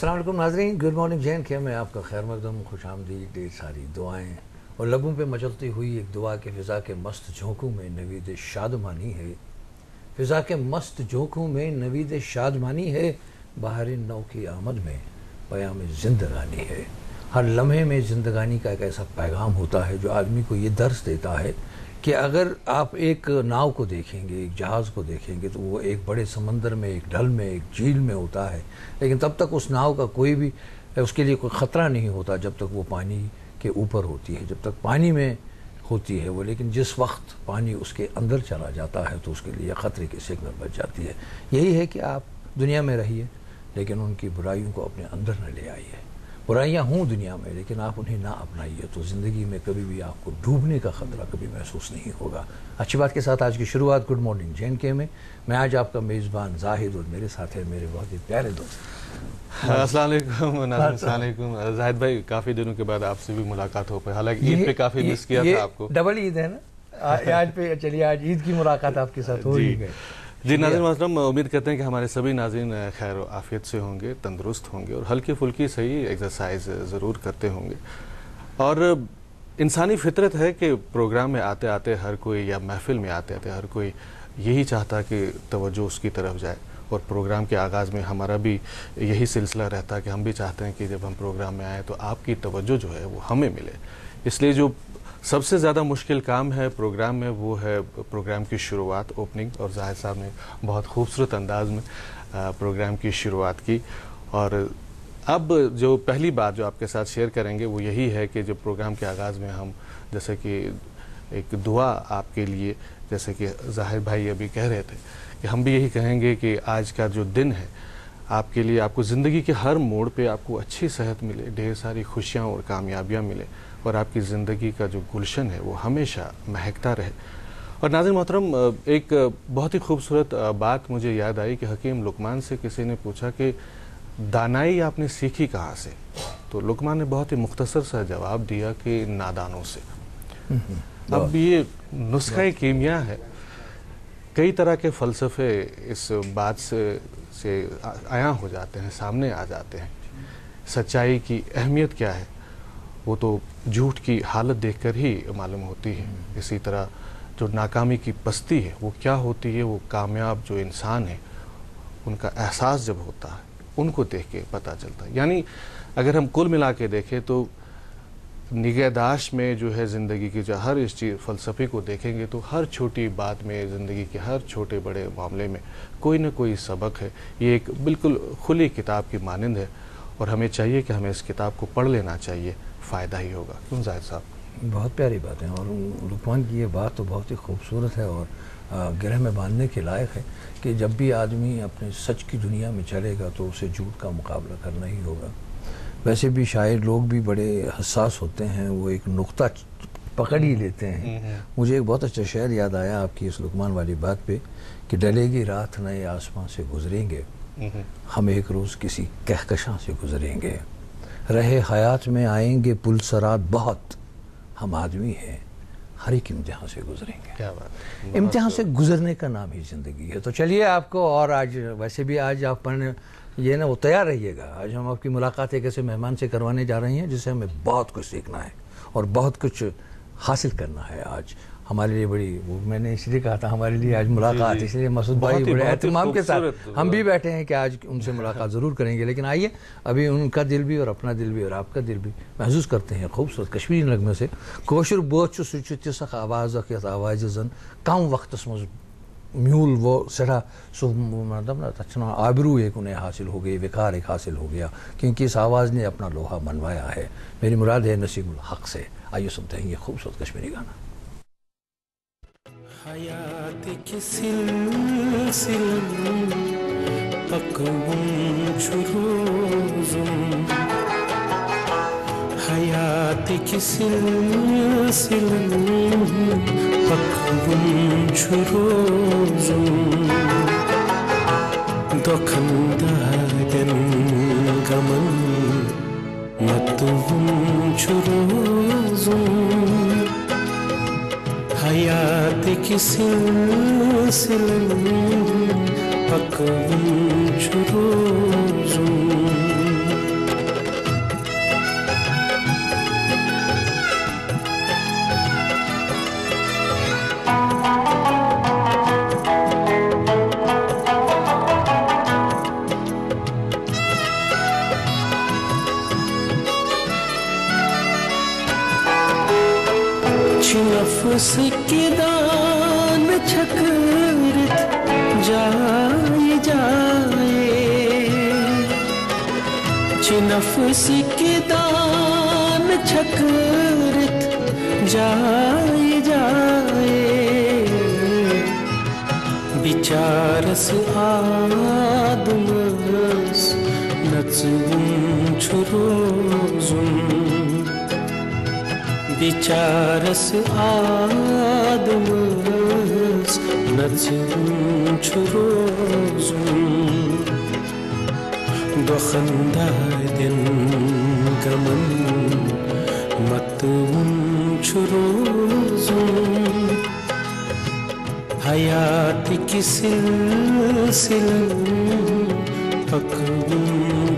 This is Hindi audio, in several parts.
अस्सलाम वालेकुम नाज़रीन, गुड मॉर्निंग जैन के में आपका खैर मकदम, खुश आमदीद, ढेर सारी दुआएं और लबों पे मचलती हुई एक दुआ के फ़िज़ा के मस्त झोंकों में नवीद शादमानी है। फ़िज़ा के मस्त झोंकों में नवीद शादमानी है। बाहर नौ की आमद में पयाम ज़िंदगानी है। हर लम्हे में ज़िंदगानी का एक ऐसा पैगाम होता है जो आदमी को ये दर्स देता है कि अगर आप एक नाव को देखेंगे, एक जहाज़ को देखेंगे, तो वो एक बड़े समंदर में, एक ढल में, एक झील में होता है, लेकिन तब तक उस नाव का कोई भी उसके लिए कोई ख़तरा नहीं होता जब तक वो पानी के ऊपर होती है, जब तक पानी में होती है वो। लेकिन जिस वक्त पानी उसके अंदर चला जाता है तो उसके लिए ख़तरे की सिग्नल बच जाती है। यही है कि आप दुनिया में रहिए लेकिन उनकी बुराइयों को अपने अंदर न ले आइए। बुराइयाँ हों दुनिया में लेकिन आप उन्हें ना अपनाइए, तो ज़िंदगी में कभी भी आपको डूबने का ख़तरा कभी महसूस नहीं होगा। अच्छी बात के साथ आज की शुरुआत गुड मॉर्निंग JNK में। मैं आज आपका मेज़बान जाहिद और मेरे साथ है मेरे बहुत ही प्यारे दोस्त। अस्सलाम वालेकुम जाहिद भाई, काफ़ी दिनों के बाद आपसे भी मुलाकात हो पाई। हालांकि ईद पे काफ़ी मिस किया था आपको। डबल ईद है ना आज पे। चलिए आज ईद की मुलाकात आपके साथ हो ही गई। जी नाज़रीन मोहतरम, उम्मीद करते हैं कि हमारे सभी नाज़रीन खैर आफियत से होंगे, तंदुरुस्त होंगे और हल्की फुल्की सही एक्सरसाइज ज़रूर करते होंगे। और इंसानी फितरत है कि प्रोग्राम में आते आते हर कोई, या महफिल में आते आते हर कोई यही चाहता कि तवज्जो उसकी तरफ जाए। और प्रोग्राम के आगाज़ में हमारा भी यही सिलसिला रहता है कि हम भी चाहते हैं कि जब हम प्रोग्राम में आएँ तो आपकी तवज्जो जो है वो हमें मिले। इसलिए जो सबसे ज़्यादा मुश्किल काम है प्रोग्राम में वो है प्रोग्राम की शुरुआत, ओपनिंग। और जाहिद साहब ने बहुत खूबसूरत अंदाज में प्रोग्राम की शुरुआत की। और अब जो पहली बात जो आपके साथ शेयर करेंगे वो यही है कि जब प्रोग्राम के आगाज़ में हम जैसे कि एक दुआ आपके लिए, जैसे कि जाहिद भाई अभी कह रहे थे, कि हम भी यही कहेंगे कि आज का जो दिन है आपके लिए, आपको ज़िंदगी के हर मोड़ पे आपको अच्छी सेहत मिले, ढेर सारी खुशियाँ और कामयाबियाँ मिले और आपकी ज़िंदगी का जो गुलशन है वो हमेशा महकता रहे। और नाज़रीन मोहतरम, एक बहुत ही खूबसूरत बात मुझे याद आई कि हकीम लुकमान से किसी ने पूछा कि दानाई आपने सीखी कहाँ से? तो लुकमान ने बहुत ही मुख्तसर सा जवाब दिया कि नादानों से। अब ये नुस्खा कीमिया है। कई तरह के फ़लसफ़े इस बात से आया हो जाते हैं, सामने आ जाते हैं। सच्चाई की अहमियत क्या है वो तो झूठ की हालत देखकर ही मालूम होती है। इसी तरह जो नाकामी की पस्ती है वो क्या होती है, वो कामयाब जो इंसान है उनका एहसास जब होता है उनको देख के पता चलता है। यानी अगर हम कुल मिला के देखें तो निगहदाश्त में जो है ज़िंदगी की जो हर इस चीज़ फ़लसफ़े को देखेंगे तो हर छोटी बात में, ज़िंदगी के हर छोटे बड़े मामले में कोई ना कोई सबक है। ये एक बिल्कुल खुली किताब की मानंद है और हमें चाहिए कि हमें इस किताब को पढ़ लेना चाहिए, फ़ायदा ही होगा। क्यों जाहिद साहब? बहुत प्यारी बात है और लुकमान की ये बात तो बहुत ही खूबसूरत है और गिरह में बांधने के लायक है कि जब भी आदमी अपने सच की दुनिया में चलेगा तो उसे झूठ का मुकाबला करना ही होगा। वैसे भी शायर लोग भी बड़े हसास होते हैं, वो एक नुक्ता पकड़ ही लेते हैं। मुझे एक बहुत अच्छा शेर याद आया आपकी इस लुकमान वाली बात पे कि डलेगी रात नए आसमां से गुजरेंगे, हम एक रोज़ किसी कहकशां से गुजरेंगे, रहे हयात में आएंगे पुलसरात बहुत, हम आदमी हैं हर एक इम्तिहान से गुजरेंगे। क्या बात, इम्तिहान से गुजरने का नाम ही ज़िंदगी है। तो चलिए आपको, और आज वैसे भी आज आप पढ़ने ये ना वो तैयार रहिएगा। आज हम आपकी मुलाकात एक ऐसे मेहमान से करवाने जा रहे हैं जिससे हमें बहुत कुछ सीखना है और बहुत कुछ हासिल करना है। आज हमारे लिए बड़ी, वो मैंने इसलिए कहा था हमारे लिए आज मुलाकात, इसलिए मसूद भाई बड़े एहतमाम के साथ हम भी बैठे हैं कि आज उनसे मुलाकात ज़रूर करेंगे। लेकिन आइए अभी उनका दिल भी और अपना दिल भी और आपका दिल भी महसूस करते हैं खूबसूरत कश्मीरी नगमे से। कोशर बोच सुच आवाज़ आवाज़ जन कम वक्त म्यूल वो सड़ा सो मतलब ना अच्छा आबरू एक उन्हें हासिल हो गई, विकार एक हासिल हो गया क्योंकि इस आवाज़ ने अपना लोहा मनवाया है। मेरी मुराद है नसीबुल हक से। आइए सुनते हैं ये खूबसूरत कश्मीरी गाना। हयात की सिलसिले पकवुम शुरूजुम, हयात की सिलसिले पकवुम शुरूजुम, दोखंदागन गमन मतवुम शुरूजुम, हयात की सिलसिले पकवुम शुरूजुम, नफ्स की दान छकरत जाए जाए, नफ्स की दान छकरत जाए जाए, बिचारस आदमस नचुन छुरोजुन, बिचारस आदमस नचुन छुरोजुन, दोखंदादन गमन मतुन छुरोजुन, हयात की सिलसिलन पकउन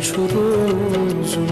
छुरोजुन।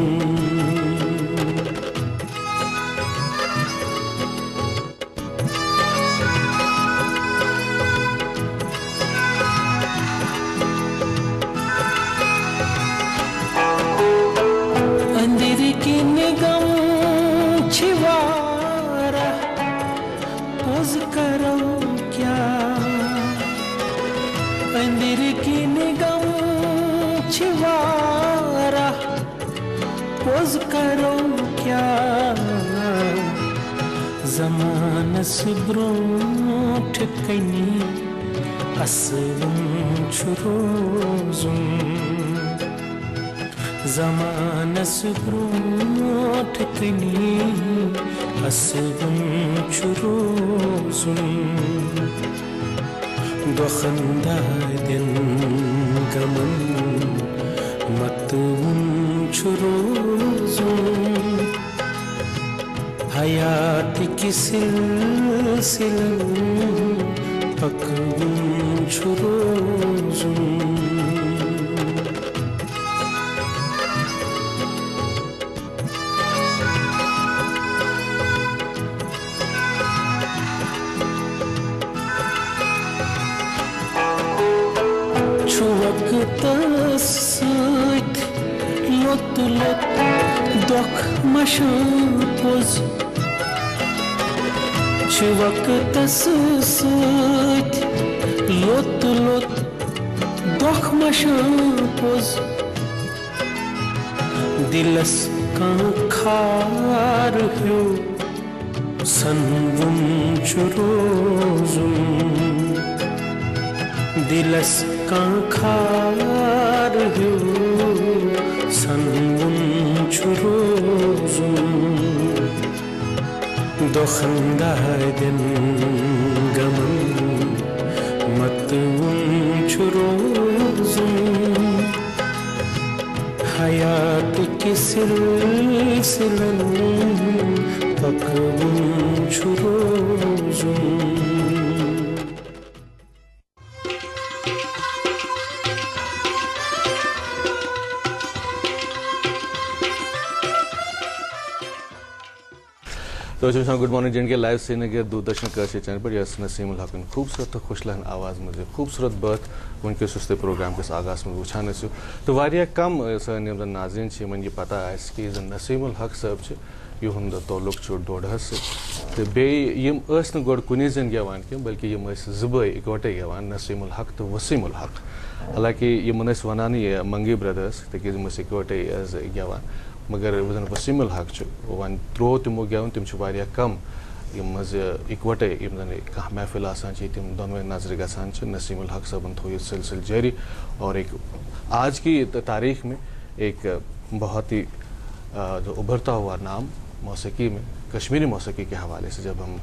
जमानस ब्रोंठ कनी असवुन छुरोजुन, जमानस ब्रोंठ कनी असवुन छुरोजुन, दोखंदादन गमन मतुन छुरोजुन, हयात की सिलसिलन पकउन छुरोजुन। वक्तस सत लोत लोत दोख मशपोज, वक्तस सत लोत लोत दोख मशपोज, दिलस खार हो सनवुन छुरोजुन, दिलस खार हो सनवुन छुरोजुन, दोखंदादन गमन मतउन छुरोजुन, हयात की सिलसिलन पकउन छुरोजुन। तो गुड मॉर्निंग जिनके लाइव श्रीनगर दूरदर्शन कशी चैनल पर यस नसीमुल हक खूबसूरत तो खुशलहन आवाज़ मुझे खूबसूरत बात उनके सुस्ते प्रोग्राम के आगाज़ में वुछान तो वारिया कम सन नाज़रीन यह पता कि नसीमुल हक साहब युंद तौलुक डोडहस तो बेम गोड कुन जन गवान कह बल्कि ज़बाई इकवटे गवान नसीमुल हक तो वसीमुल हक, हालांकि यमन वनान ये मंगी ब्रदर्स तक इकवटे गवान, मगर वसीमुल हक वन त्रो तमो गवन तम कम इकवटे कह महफिल तम दोनों नजर गसान नसीमुल हक साहबन थो सिलसिल जारी। और एक आज की तारीख में एक बहुत ही जो उभरता हुआ नाम मौसीकी में कश्मीरी मौसीकी के हवाले से जब हम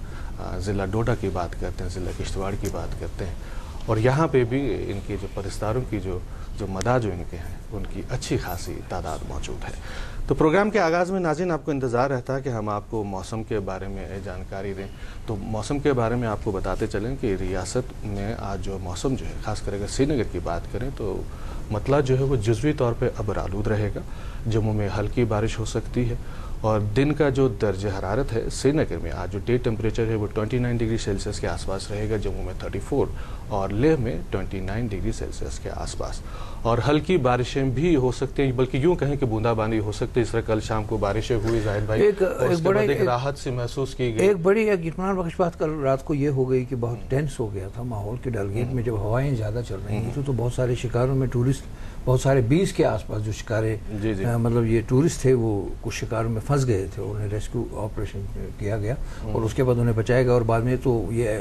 ज़िला डोडा की बात करते हैं, ज़िला किश्तवाड़ की बात करते हैं, और यहाँ पे भी इनके जो परिस्तारों की जो मदा जो इनके हैं उनकी अच्छी खासी तादाद मौजूद है। तो प्रोग्राम के आगाज़ में नाज़रीन आपको इंतज़ार रहता है कि हम आपको मौसम के बारे में जानकारी दें। तो मौसम के बारे में आपको बताते चलें कि रियासत में आज जो मौसम जो है, ख़ास कर अगर श्रीनगर की बात करें तो मतला जो है वो जुज़वी तौर पे अबर आलूद रहेगा। जम्मू में हल्की बारिश हो सकती है और दिन का जो दर्ज हरारत है श्रीनगर में आज जो डे टेम्परेचर है वो 29 डिग्री सेल्सियस के आसपास रहेगा, जम्मू में 34 और लेह में 29 डिग्री सेल्सियस के आसपास। और हल्की बारिशें भी हो सकती हैं, बल्कि यूं कहें कि बूंदाबांदी हो सकती है। इस तरह कल शाम को बारिशें हुई जाहिद भाई, एक राहत सी महसूस की गई। एक बड़ी इत्मीनान बख्श बात कल रात को ये हो गई कि बहुत टेंस हो गया था माहौल के डलगेट में। जब हवाएं ज़्यादा चल रही थी तो बहुत सारे शिकारों में टूरिस्ट, बहुत सारे 20 के आसपास जो शिकारे मतलब ये टूरिस्ट थे वो कुछ शिकारों में फंस गए थे। उन्हें रेस्क्यू ऑपरेशन किया गया और उसके बाद उन्हें बचाया गया। और बाद में तो ये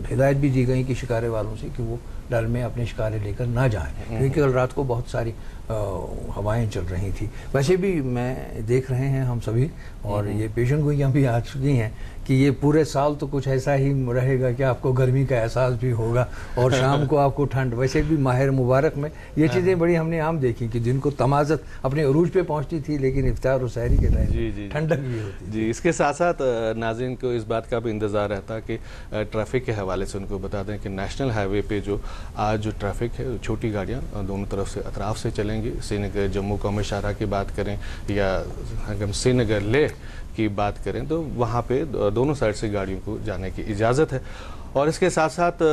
हिदायत भी दी गई कि शिकारे वालों से कि वो डल में अपने शिकारे लेकर ना जाएं, क्योंकि कल रात को बहुत सारी हवाएं चल रही थी। वैसे भी मैं देख रहे हैं हम सभी, और ये पेशन गोइयाँ भी आ चुकी हैं कि ये पूरे साल तो कुछ ऐसा ही रहेगा कि आपको गर्मी का एहसास भी होगा और शाम को आपको ठंड। वैसे भी माहिर मुबारक में ये चीज़ें बड़ी हमने आम देखी कि दिन को तमाज़त अपने अरूज पे पहुंचती थी, लेकिन इफ्तार और सहरी के टाइम ठंडक भी होती जी। इसके साथ साथ नाज़रीन को इस बात का भी इंतज़ार रहता कि ट्रैफिक के हवाले से उनको बता दें कि नेशनल हाईवे पे जो आज जो ट्रैफिक है, छोटी गाड़ियाँ दोनों तरफ से अतराफ से चलेंगी। श्रीनगर जम्मू कौमी शाहरा की बात करें या हम श्रीनगर लेह की बात करें तो वहाँ पे दोनों साइड से गाड़ियों को जाने की इजाज़त है। और इसके साथ साथ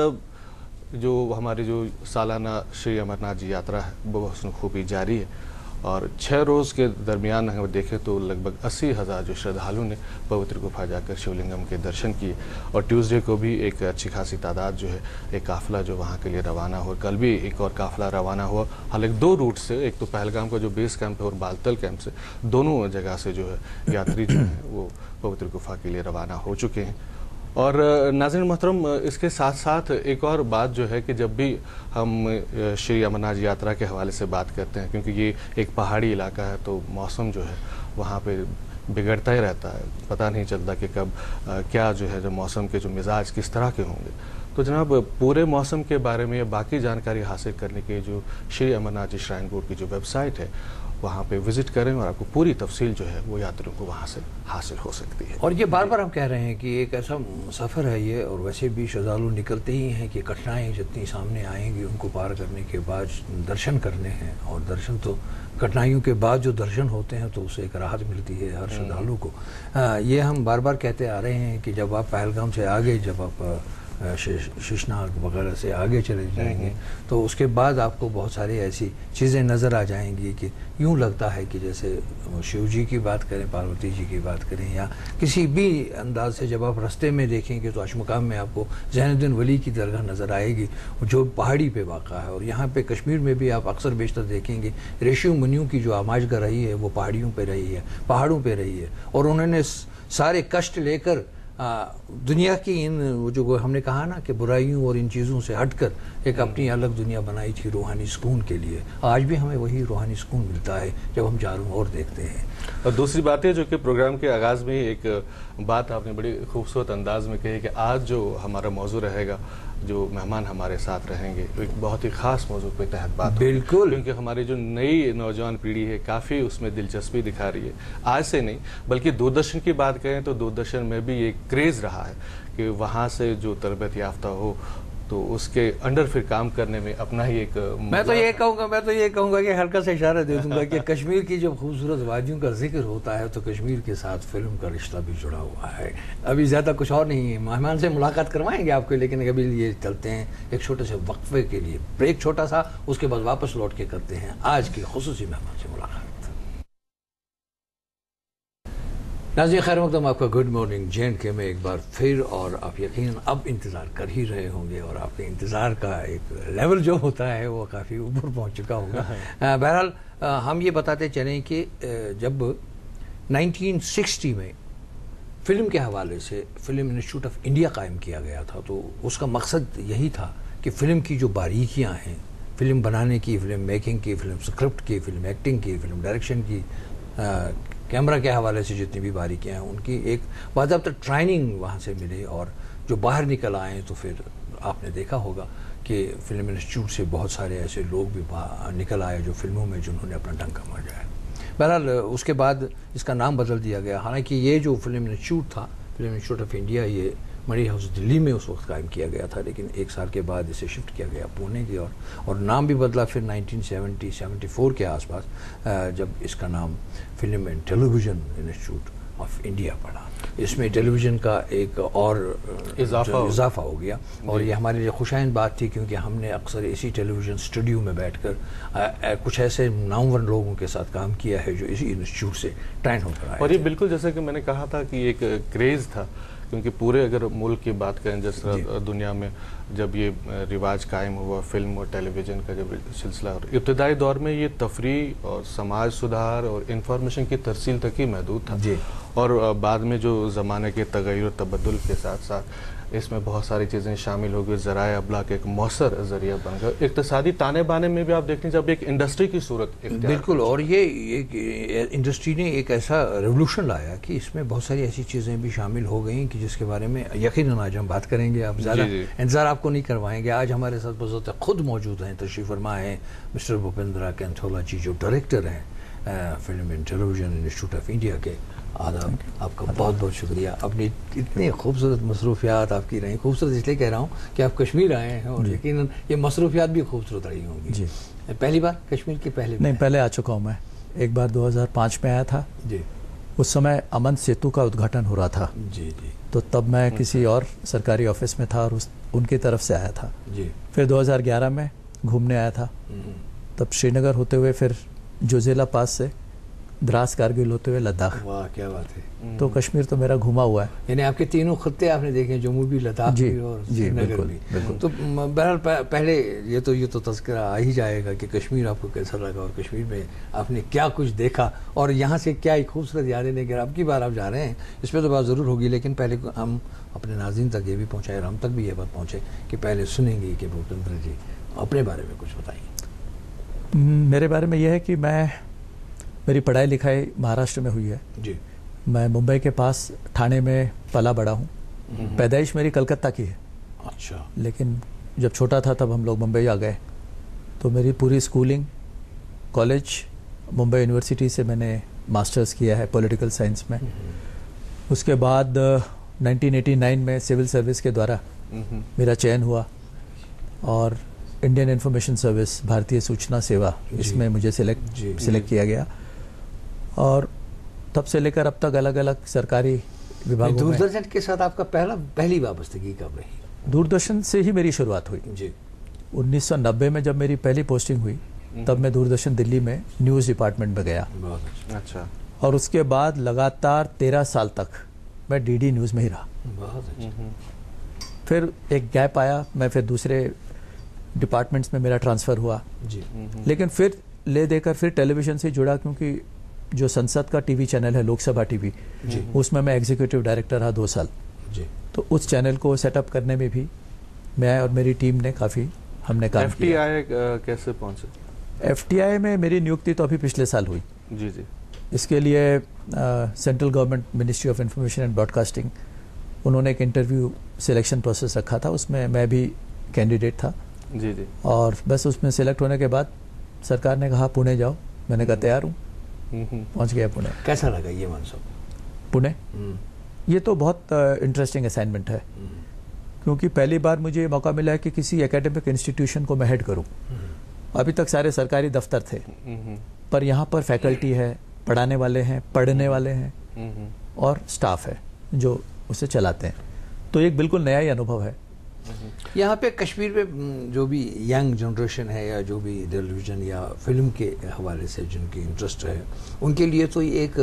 जो हमारी जो सालाना श्री अमरनाथ जी यात्रा है वो हसन खूबी जारी है और 6 रोज़ के दरमियान अगर देखें तो लगभग 80,000 जो श्रद्धालु ने पवित्र गुफा जाकर शिवलिंगम के दर्शन किए। और ट्यूसडे को भी एक अच्छी खासी तादाद जो है एक काफ़िला जो वहाँ के लिए रवाना हुआ। कल भी एक और काफ़िला रवाना हुआ, हालांकि 2 रूट से, एक तो पहलगाम का जो बेस कैंप है और बालतल कैंप से, दोनों जगह से जो है यात्री जो है वो पवित्र गुफा के लिए रवाना हो चुके हैं। और नाज़रीन मोहतरम, इसके साथ साथ एक और बात जो है कि जब भी हम श्री अमरनाथ यात्रा के हवाले से बात करते हैं, क्योंकि ये एक पहाड़ी इलाका है तो मौसम जो है वहाँ पे बिगड़ता ही रहता है, पता नहीं चलता कि कब क्या जो है जो मौसम के जो मिजाज किस तरह के होंगे। तो जनाब पूरे मौसम के बारे में या बाकी जानकारी हासिल करने के जो श्री अमरनाथ जी श्राइन बोर्ड की जो वेबसाइट है वहाँ पे विजिट करें और आपको पूरी तफसील जो है वो यात्रियों को वहाँ से हासिल हो सकती है। और ये बार बार हम कह रहे हैं कि एक ऐसा सफ़र है ये, और वैसे भी श्रद्धालु निकलते ही हैं कि कठिनाइयाँ जितनी सामने आएंगी उनको पार करने के बाद दर्शन करने हैं। और दर्शन तो कठिनाइयों के बाद जो दर्शन होते हैं तो उससे एक राहत मिलती है हर श्रद्धालु को। ये हम बार बार कहते आ रहे हैं कि जब आप पहलगाम से आगे, जब आप शीशनाग वगैरह से आगे चले जाएंगे तो उसके बाद आपको बहुत सारी ऐसी चीज़ें नज़र आ जाएंगी कि यूँ लगता है कि जैसे शिव जी की बात करें, पार्वती जी की बात करें, या किसी भी अंदाज से जब आप रास्ते में देखेंगे तो अशमुकाम में आपको ज़ैनुद्दीन वली की दरगाह नज़र आएगी जो पहाड़ी पे वाक़ा है। और यहाँ पे कश्मीर में भी आप अक्सर बेशतर देखेंगे ऋषियों मुनियों की जो आमाशगाह रही है वो पहाड़ियों पे रही है, पहाड़ों पे रही है। और उन्होंने सारे कष्ट लेकर दुनिया की इन जो हमने कहा ना कि बुराइयों और इन चीज़ों से हटकर एक अपनी अलग दुनिया बनाई थी रूहानी सुकून के लिए। आज भी हमें वही रूहानी सुकून मिलता है जब हम चारों ओर देखते हैं। और दूसरी बात है जो कि प्रोग्राम के आगाज़ में एक बात आपने बड़ी खूबसूरत अंदाज में कही कि आज जो हमारा मौजू रहेगा, जो मेहमान हमारे साथ रहेंगे, तो एक बहुत ही ख़ास मौजू के तहत बात बिल्कुल, क्योंकि हमारी जो नई नौजवान पीढ़ी है काफ़ी उसमें दिलचस्पी दिखा रही है। आज से नहीं बल्कि दूरदर्शन की बात करें तो दूरदर्शन में भी एक क्रेज़ रहा है कि वहाँ से जो तरबियत याफ्ता हो तो उसके अंडर फिर काम करने में अपना ही एक मैं तो ये कहूँगा कि हल्का सा इशारा दे दूंगा कि कश्मीर की जब खूबसूरत वादियों का जिक्र होता है तो कश्मीर के साथ फिल्म का रिश्ता भी जुड़ा हुआ है। अभी ज़्यादा कुछ और नहीं है, मेहमान से मुलाकात करवाएंगे आपको, लेकिन अभी ये चलते हैं एक छोटे से वक्फे के लिए, ब्रेक छोटा सा, उसके बाद वापस लौट के करते हैं आज की खुसूसी मेहमान से मुलाकात। नाज़रीन खैर मकदम, आपका गुड मॉर्निंग JNK में एक बार फिर। और आप यकीनन अब इंतज़ार कर ही रहे होंगे और आपके इंतज़ार का एक लेवल जो होता है वो काफ़ी ऊपर पहुंच चुका होगा। बहरहाल हम ये बताते चलें कि जब 1960 में फ़िल्म के हवाले से फिल्म इंस्टीट्यूट ऑफ इंडिया कायम किया गया था तो उसका मकसद यही था कि फ़िल्म की जो बारीकियाँ हैं, फ़िल्म बनाने की, फ़िल्म मेकिंग की, फ़िल्म स्क्रिप्ट की, फ़िल्म एक्टिंग की, फ़िल्म डायरेक्शन की, कैमरा के हवाले से जितनी भी बारीकियाँ हैं उनकी एक बाज़ाब्ता ट्रेनिंग वहाँ से मिले। और जो बाहर निकल आए तो फिर आपने देखा होगा कि फिल्म इंस्टीट्यूट से बहुत सारे ऐसे लोग भी निकल आए जो फिल्मों में जिन्होंने अपना डंका मारा है। बहरहाल उसके बाद इसका नाम बदल दिया गया। हालांकि ये जो फिल्म इंस्टीट्यूट था, फिल्म इंस्टीट्यूट ऑफ इंडिया, ये मरी हाउस दिल्ली में उस वक्त कायम किया गया था, लेकिन 1 साल के बाद इसे शिफ्ट किया गया पुणे की और नाम भी बदला फिर 1974 के आसपास जब इसका नाम film and television institute of India पड़ा। इसमें टेलीविज़न का एक और इजाफा हो गया। और ये हमारे लिए खुशाइन बात थी, क्योंकि हमने अक्सर इसी टेलीविज़न स्टूडियो में बैठकर कुछ ऐसे नामवर लोगों के साथ काम किया है जो इसी इंस्टीट्यूट से ट्रेन होकर आए। और ये बिल्कुल जैसे कि मैंने कहा था कि एक क्रेज़ था, क्योंकि पूरे अगर मुल्क की बात करें, जिस तरह दुनिया में जब ये रिवाज कायम हुआ फिल्म और टेलीविज़न का जब सिलसिला, और इब्तदाई दौर में ये तफरीह और समाज सुधार और इंफॉर्मेशन की तरसील तक ही महदूद था जी। और बाद में जो ज़माने के तगय्युर तबद्दुल के साथ साथ इसमें बहुत सारी चीज़ें शामिल हो गई, ज़राए अबलाग एक मौसर ज़रिया बन गया। इक़्तिसादी ताने बाने में भी आप देख लीजिए, जब एक इंडस्ट्री की सूरत बिल्कुल, और ये इंडस्ट्री ने एक ऐसा रेवोल्यूशन लाया कि इसमें बहुत सारी ऐसी चीज़ें भी शामिल हो गई कि जिसके बारे में यकीनन आज हम बात करेंगे। आप ज़्यादा इंतज़ार आपको नहीं करवाएंगे। आज हमारे साथ बज़ात खुद मौजूद हैं, तशरीफ़ फरमा हैं मिस्टर भूपेंद्रा कैंथोला जी, जो डायरेक्टर हैं film and television institute of India के। आदाब, आपका बहुत बहुत शुक्रिया। अपनी इतनी खूबसूरत मसरूफियात आपकी रही, खूबसूरत इसलिए कह रहा हूँ कि आप कश्मीर आए हैं और यकीनन ये मसरूफियात भी खूबसूरत रही होंगी। जी, पहली बार कश्मीर के नहीं, पहले आ चुका हूँ मैं। एक बार 2005 में आया था जी। उस समय अमन सेतु का उद्घाटन हो रहा था जी जी। तो तब मैं किसी और सरकारी ऑफिस में था और उनकी तरफ से आया था जी। फिर 2011 में घूमने आया था, तब श्रीनगर होते हुए फिर जोजिला पास से द्रास कारगिल होते हुए लद्दाख। वाह, क्या बात है। तो कश्मीर तो मेरा घुमा हुआ है। यानी आपके तीनों खत्ते आपने देखे, जम्मू भी, लद्दाख भी और श्रीनगर भी। बिल्कुल। तो बहरहाल पहले ये तो तज़किरा आ ही जाएगा कि कश्मीर आपको कैसा लगा और कश्मीर में आपने क्या कुछ देखा और यहाँ से क्या एक खूबसूरत यादें लेकर अब की बार आप जा रहे हैं। इस पर तो बात ज़रूर होगी, लेकिन पहले हम अपने नाज़रीन तक ये भी पहुँचाए और हम तक भी ये बात पहुँचे कि पहले सुनेंगे कि भूपेंद्र जी अपने बारे में कुछ बताइए। मेरे बारे में यह है कि मेरी पढ़ाई लिखाई महाराष्ट्र में हुई है जी। मैं मुंबई के पास ठाणे में पला बड़ा हूँ। पैदाइश मेरी कलकत्ता की है। अच्छा। लेकिन जब छोटा था तब हम लोग मुंबई आ गए, तो मेरी पूरी स्कूलिंग, कॉलेज मुंबई यूनिवर्सिटी से मैंने मास्टर्स किया है पॉलिटिकल साइंस में। उसके बाद 1989 में सिविल सर्विस के द्वारा मेरा चयन हुआ और इंडियन इंफॉर्मेशन सर्विस, भारतीय सूचना सेवा, इसमें मुझे सिलेक्ट किया गया और तब से लेकर अब तक अलग अलग सरकारी विभागों में। दूरदर्शन के साथ आपका पहली वाबस्तगी कब रही? दूरदर्शन से ही मेरी शुरुआत हुई जी। 1990 में जब मेरी पहली पोस्टिंग हुई तब मैं दूरदर्शन दिल्ली में न्यूज़ डिपार्टमेंट में गया। बहुत अच्छा। और उसके बाद लगातार 13 साल तक मैं डीडी न्यूज़ में ही रहा। बहुत अच्छा। फिर एक गैप आया, मैं फिर दूसरे डिपार्टमेंट्स में मेरा ट्रांसफ़र हुआ जी। लेकिन फिर ले देकर फिर टेलीविज़न से जुड़ा, क्योंकि जो संसद का टीवी चैनल है लोकसभा टीवी, उसमें मैं एग्जीक्यूटिव डायरेक्टर रहा 2 साल जी। तो उस चैनल को सेटअप करने में भी मैं और मेरी टीम ने काफ़ी हमने काम किया। FTI कैसे पहुंचे? FTI में मेरी नियुक्ति तो अभी पिछले साल हुई जी जी। इसके लिए central government ministry of information and broadcasting, उन्होंने एक इंटरव्यू सिलेक्शन प्रोसेस रखा था, उसमें मैं भी कैंडिडेट था जी जी। और बस उसमें सेलेक्ट होने के बाद सरकार ने कहा पुणे जाओ, मैंने कहा तैयार हूँ, पहुँच गया पुणे। कैसा लगा ये मनसब? पुणे ये तो बहुत इंटरेस्टिंग असाइनमेंट है, क्योंकि पहली बार मुझे ये मौका मिला है कि किसी एकेडमिक इंस्टीट्यूशन को मैं हेड करूँ। अभी तक सारे सरकारी दफ्तर थे, पर यहाँ पर फैकल्टी है, पढ़ाने वाले हैं, पढ़ने वाले हैं और स्टाफ है जो उसे चलाते हैं, तो एक बिल्कुल नया ही अनुभव है। यहाँ पे कश्मीर में जो भी यंग जनरेशन है या जो भी टेलीविज़न या फिल्म के हवाले से जिनकी इंटरेस्ट है, उनके लिए तो ये एक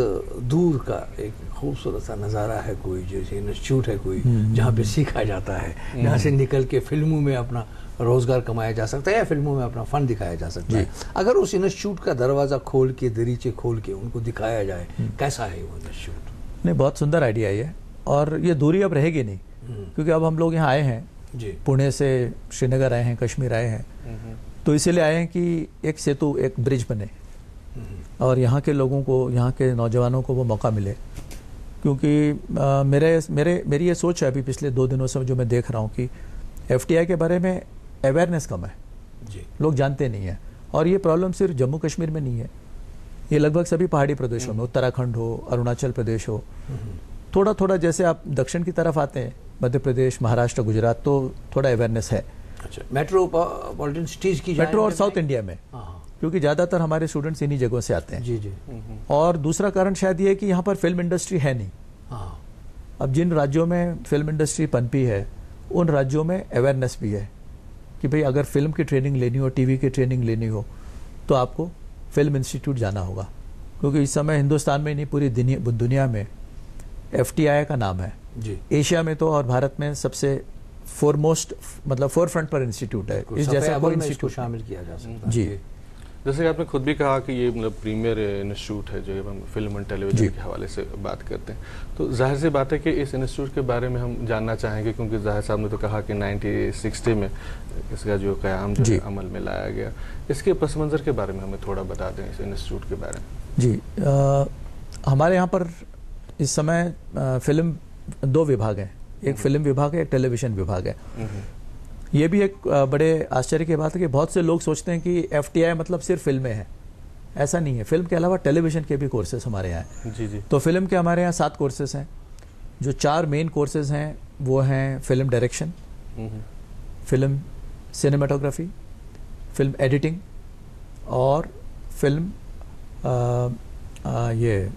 दूर का एक खूबसूरत सा नज़ारा है, कोई जैसे इंस्टीट्यूट है कोई जहाँ पे सीखा जाता है, यहाँ से निकल के फिल्मों में अपना रोज़गार कमाया जा सकता है या फिल्मों में अपना फ़न दिखाया जा सकता है। अगर उस इंस्टीट्यूट का दरवाज़ा खोल के, दरीचे खोल के उनको दिखाया जाए, कैसा है वो इंस्टीट्यूट? नहीं, बहुत सुंदर आइडिया है और ये दूरी अब रहेगी नहीं, क्योंकि अब हम लोग यहाँ आए हैं जी। पुणे से श्रीनगर आए हैं, कश्मीर आए हैं, तो इसीलिए आए हैं कि एक सेतु, एक ब्रिज बने और यहाँ के लोगों को, यहाँ के नौजवानों को वो मौका मिले। क्योंकि मेरी ये सोच है अभी पिछले 2 दिनों से जो मैं देख रहा हूँ कि FTI के बारे में अवेयरनेस कम है जी। लोग जानते नहीं हैं और ये प्रॉब्लम सिर्फ जम्मू कश्मीर में नहीं है, ये लगभग सभी पहाड़ी प्रदेशों में, उत्तराखंड हो, अरुणाचल प्रदेश हो, थोड़ा थोड़ा जैसे आप दक्षिण की तरफ आते हैं, मध्य प्रदेश, महाराष्ट्र, गुजरात, तो थोड़ा अवेयरनेस है। अच्छा, मेट्रोपॉलिटन सिटीज की मेट्रो और साउथ इंडिया में, क्योंकि ज़्यादातर हमारे स्टूडेंट्स इन्हीं जगहों से आते हैं जी जी। और दूसरा कारण शायद ये है कि यहाँ पर फिल्म इंडस्ट्री है नहीं, अब जिन राज्यों में फिल्म इंडस्ट्री पनपी है उन राज्यों में अवेयरनेस भी है कि भाई अगर फिल्म की ट्रेनिंग लेनी हो, टीवी की ट्रेनिंग लेनी हो तो आपको फिल्म इंस्टीट्यूट जाना होगा, क्योंकि इस समय हिंदुस्तान में नहीं पूरी दुनिया में FTI का नाम है जी। एशिया में तो और भारत में सबसे फोरमोस्ट मतलब फोरफ्रंट पर इंस्टीट्यूट है। इस जैसा कोई इंस्टीट्यूट शामिल किया जा सकता है जी। जैसे कि आपने खुद भी कहा कि ये मतलब प्रीमियर इंस्टीट्यूट है जो हम फिल्म और टेलीविजन के हवाले से बात करते हैं, तो जाहिर सी बात है कि इस इंस्टीट्यूट के बारे में हम जानना चाहेंगे, क्योंकि जाहिर साहब ने तो कहा कि 1960 में इसका जो क़याम जो है अमल में लाया गया। इसके पस मंज़र के बारे में हमें थोड़ा बता दें इस इंस्टीट्यूट के बारे में। जी, हमारे यहाँ पर इस समय फिल्म 2 विभाग हैं, एक फिल्म विभाग है, एक टेलीविजन विभाग है। ये भी एक बड़े आश्चर्य की बात है कि बहुत से लोग सोचते हैं कि FTI मतलब सिर्फ फिल्में हैं। ऐसा नहीं है, फिल्म के अलावा टेलीविजन के भी कोर्सेज हमारे यहाँ हैं। जी जी। तो फिल्म के हमारे यहाँ 7 कोर्सेज हैं। जो 4 मेन कोर्सेज हैं वो हैं film direction, film cinematography, film editing और फिल्म ये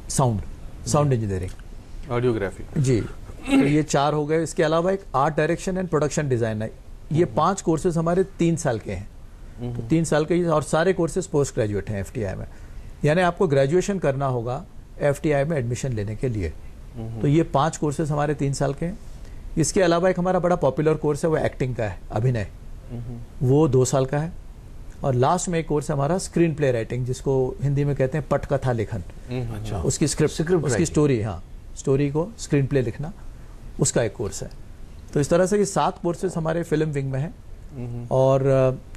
साउंड इंजीनियरिंग, ऑडियोग्राफी जी। तो ये 4 हो गए। इसके अलावा एक art direction and production design है। ये 5 कोर्सेज हमारे 3 साल के हैं। तो 3 साल के और सारे कोर्सेज पोस्ट ग्रेजुएट हैं FTI में, यानी आपको ग्रेजुएशन करना होगा FTI में एडमिशन लेने के लिए। तो ये 5 कोर्सेज हमारे 3 साल के हैं। इसके अलावा एक हमारा बड़ा पॉपुलर कोर्स है, वो एक्टिंग का है, अभिनय, वो 2 साल का है। और लास्ट में एक कोर्स है हमारा स्क्रीन प्ले राइटिंग, जिसको हिंदी में कहते हैं पटकथा लेखन। अच्छा, उसकी स्क्रिप्ट उसकी स्टोरी, हाँ, स्टोरी को स्क्रीन प्ले लिखना, उसका एक कोर्स है। तो इस तरह से ये 7 कोर्सेज हमारे फिल्म विंग में हैं और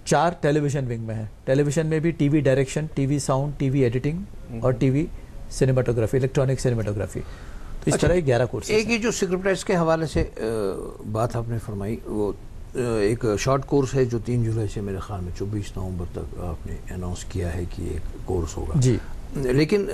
4 टेलीविजन विंग में है। टेलीविजन में भी TV direction, TV sound, TV editing और टीवी सिनेमाटोग्राफी, इलेक्ट्रॉनिक सिनेमाटोग्राफी। तो इस तरह 11 कोर्स। एक ये जो स्क्रिप्ट राइटर्स के हवाले से बात आपने फरमाई, वो एक शॉर्ट कोर्स है जो 3 जुलाई से मेरे ख्याल में 24 नवंबर तक आपने अनाउंस किया है कि एक कोर्स होगा जी। लेकिन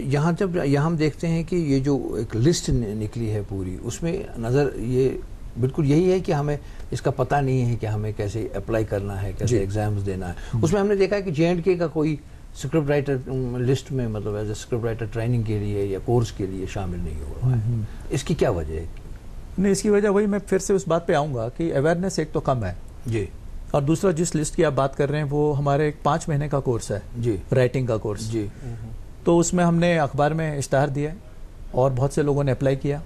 यहाँ जब हम देखते हैं कि ये जो एक लिस्ट निकली है पूरी, उसमें नज़र ये बिल्कुल यही है कि हमें इसका पता नहीं है कि हमें कैसे अप्लाई करना है, कैसे एग्जाम्स देना है। उसमें हमने देखा है कि J&K का कोई स्क्रिप्ट राइटर लिस्ट में मतलब as a script writer training के लिए या कोर्स के लिए शामिल नहीं हुआ है। इसकी क्या वजह है? नहीं, इसकी वजह वही, मैं फिर से उस बात पे आऊँगा कि अवेयरनेस एक तो कम है जी, और दूसरा जिस लिस्ट की आप बात कर रहे हैं वो हमारे 5 महीने का कोर्स है जी, राइटिंग का कोर्स जी। तो उसमें हमने अखबार में इश्तहार दिया और बहुत से लोगों ने अप्लाई किया।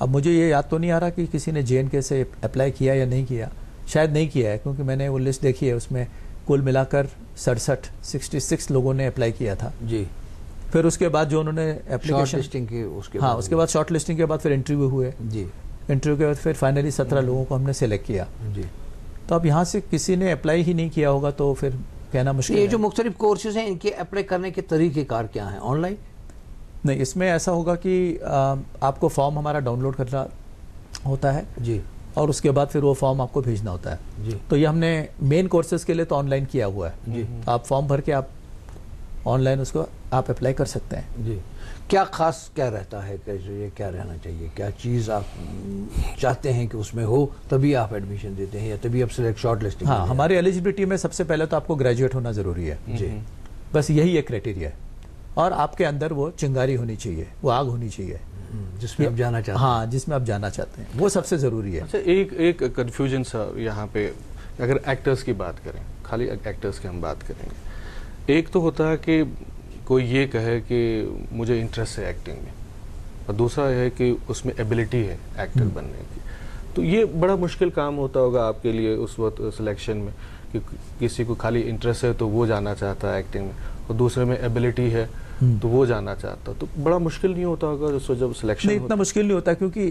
अब मुझे ये याद तो नहीं आ रहा कि किसी ने J&K से अप्लाई किया या नहीं किया, शायद नहीं किया है, क्योंकि मैंने वो लिस्ट देखी है, उसमें कुल मिलाकर 66 लोगों ने अप्लाई किया था जी। फिर उसके बाद जो उन्होंने एप्लीकेशन, लिस्टिंग के उसके हाँ, उसके बाद शॉर्ट लिस्टिंग के बाद फिर इंटरव्यू हुए जी, इंटरव्यू के बाद फिर फाइनली 17 लोगों को हमने सेलेक्ट किया जी। तो अब यहाँ से किसी ने अप्लाई ही नहीं किया होगा तो फिर कहना मुश्किल ये है। जो मुख्तलिफ कोर्सेज हैं इनके अप्लाई करने के तरीक़ेकार क्या हैं? ऑनलाइन? नहीं, इसमें ऐसा होगा कि आपको फॉर्म हमारा डाउनलोड करना होता है जी, और उसके बाद फिर वो फॉर्म आपको भेजना होता है जी। तो ये हमने मेन कोर्सेज के लिए तो ऑनलाइन किया हुआ है जी। तो आप फॉर्म भर के आप ऑनलाइन उसको आप अप्लाई कर सकते हैं जी। क्या खास क्या रहता है, कैसे ये क्या रहना चाहिए, क्या चीज़ आप चाहते हैं कि उसमें हो तभी आप एडमिशन देते हैं या तभी आप सिलेक्ट शॉर्ट लिस्टिंग? हाँ, हमारी एलिजिबिलिटी में सबसे पहले तो आपको ग्रेजुएट होना ज़रूरी है जी, बस यही एक क्राइटेरिया है और आपके अंदर वो चिंगारी होनी चाहिए, वो आग होनी चाहिए जिसमें आप जाना चाहते हैं। हाँ, जिसमें आप जाना चाहते हैं, वो सबसे ज़रूरी है। अच्छा, एक कन्फ्यूजन सा यहाँ पे, अगर एक्टर्स की बात करें, खाली एक्टर्स की हम बात करेंगे, एक तो होता है कि कोई ये कहे कि मुझे इंटरेस्ट है एक्टिंग में, और दूसरा है कि उसमें एबिलिटी है एक्टर बनने की। तो ये बड़ा मुश्किल काम होता होगा आपके लिए उस वक्त सिलेक्शन में कि किसी को खाली इंटरेस्ट है तो वो जाना चाहता है एक्टिंग में, और दूसरे में एबिलिटी है तो वो जाना चाहता, तो बड़ा मुश्किल नहीं होता होगा जब सिलेक्शन? नहीं, इतना मुश्किल नहीं होता, क्योंकि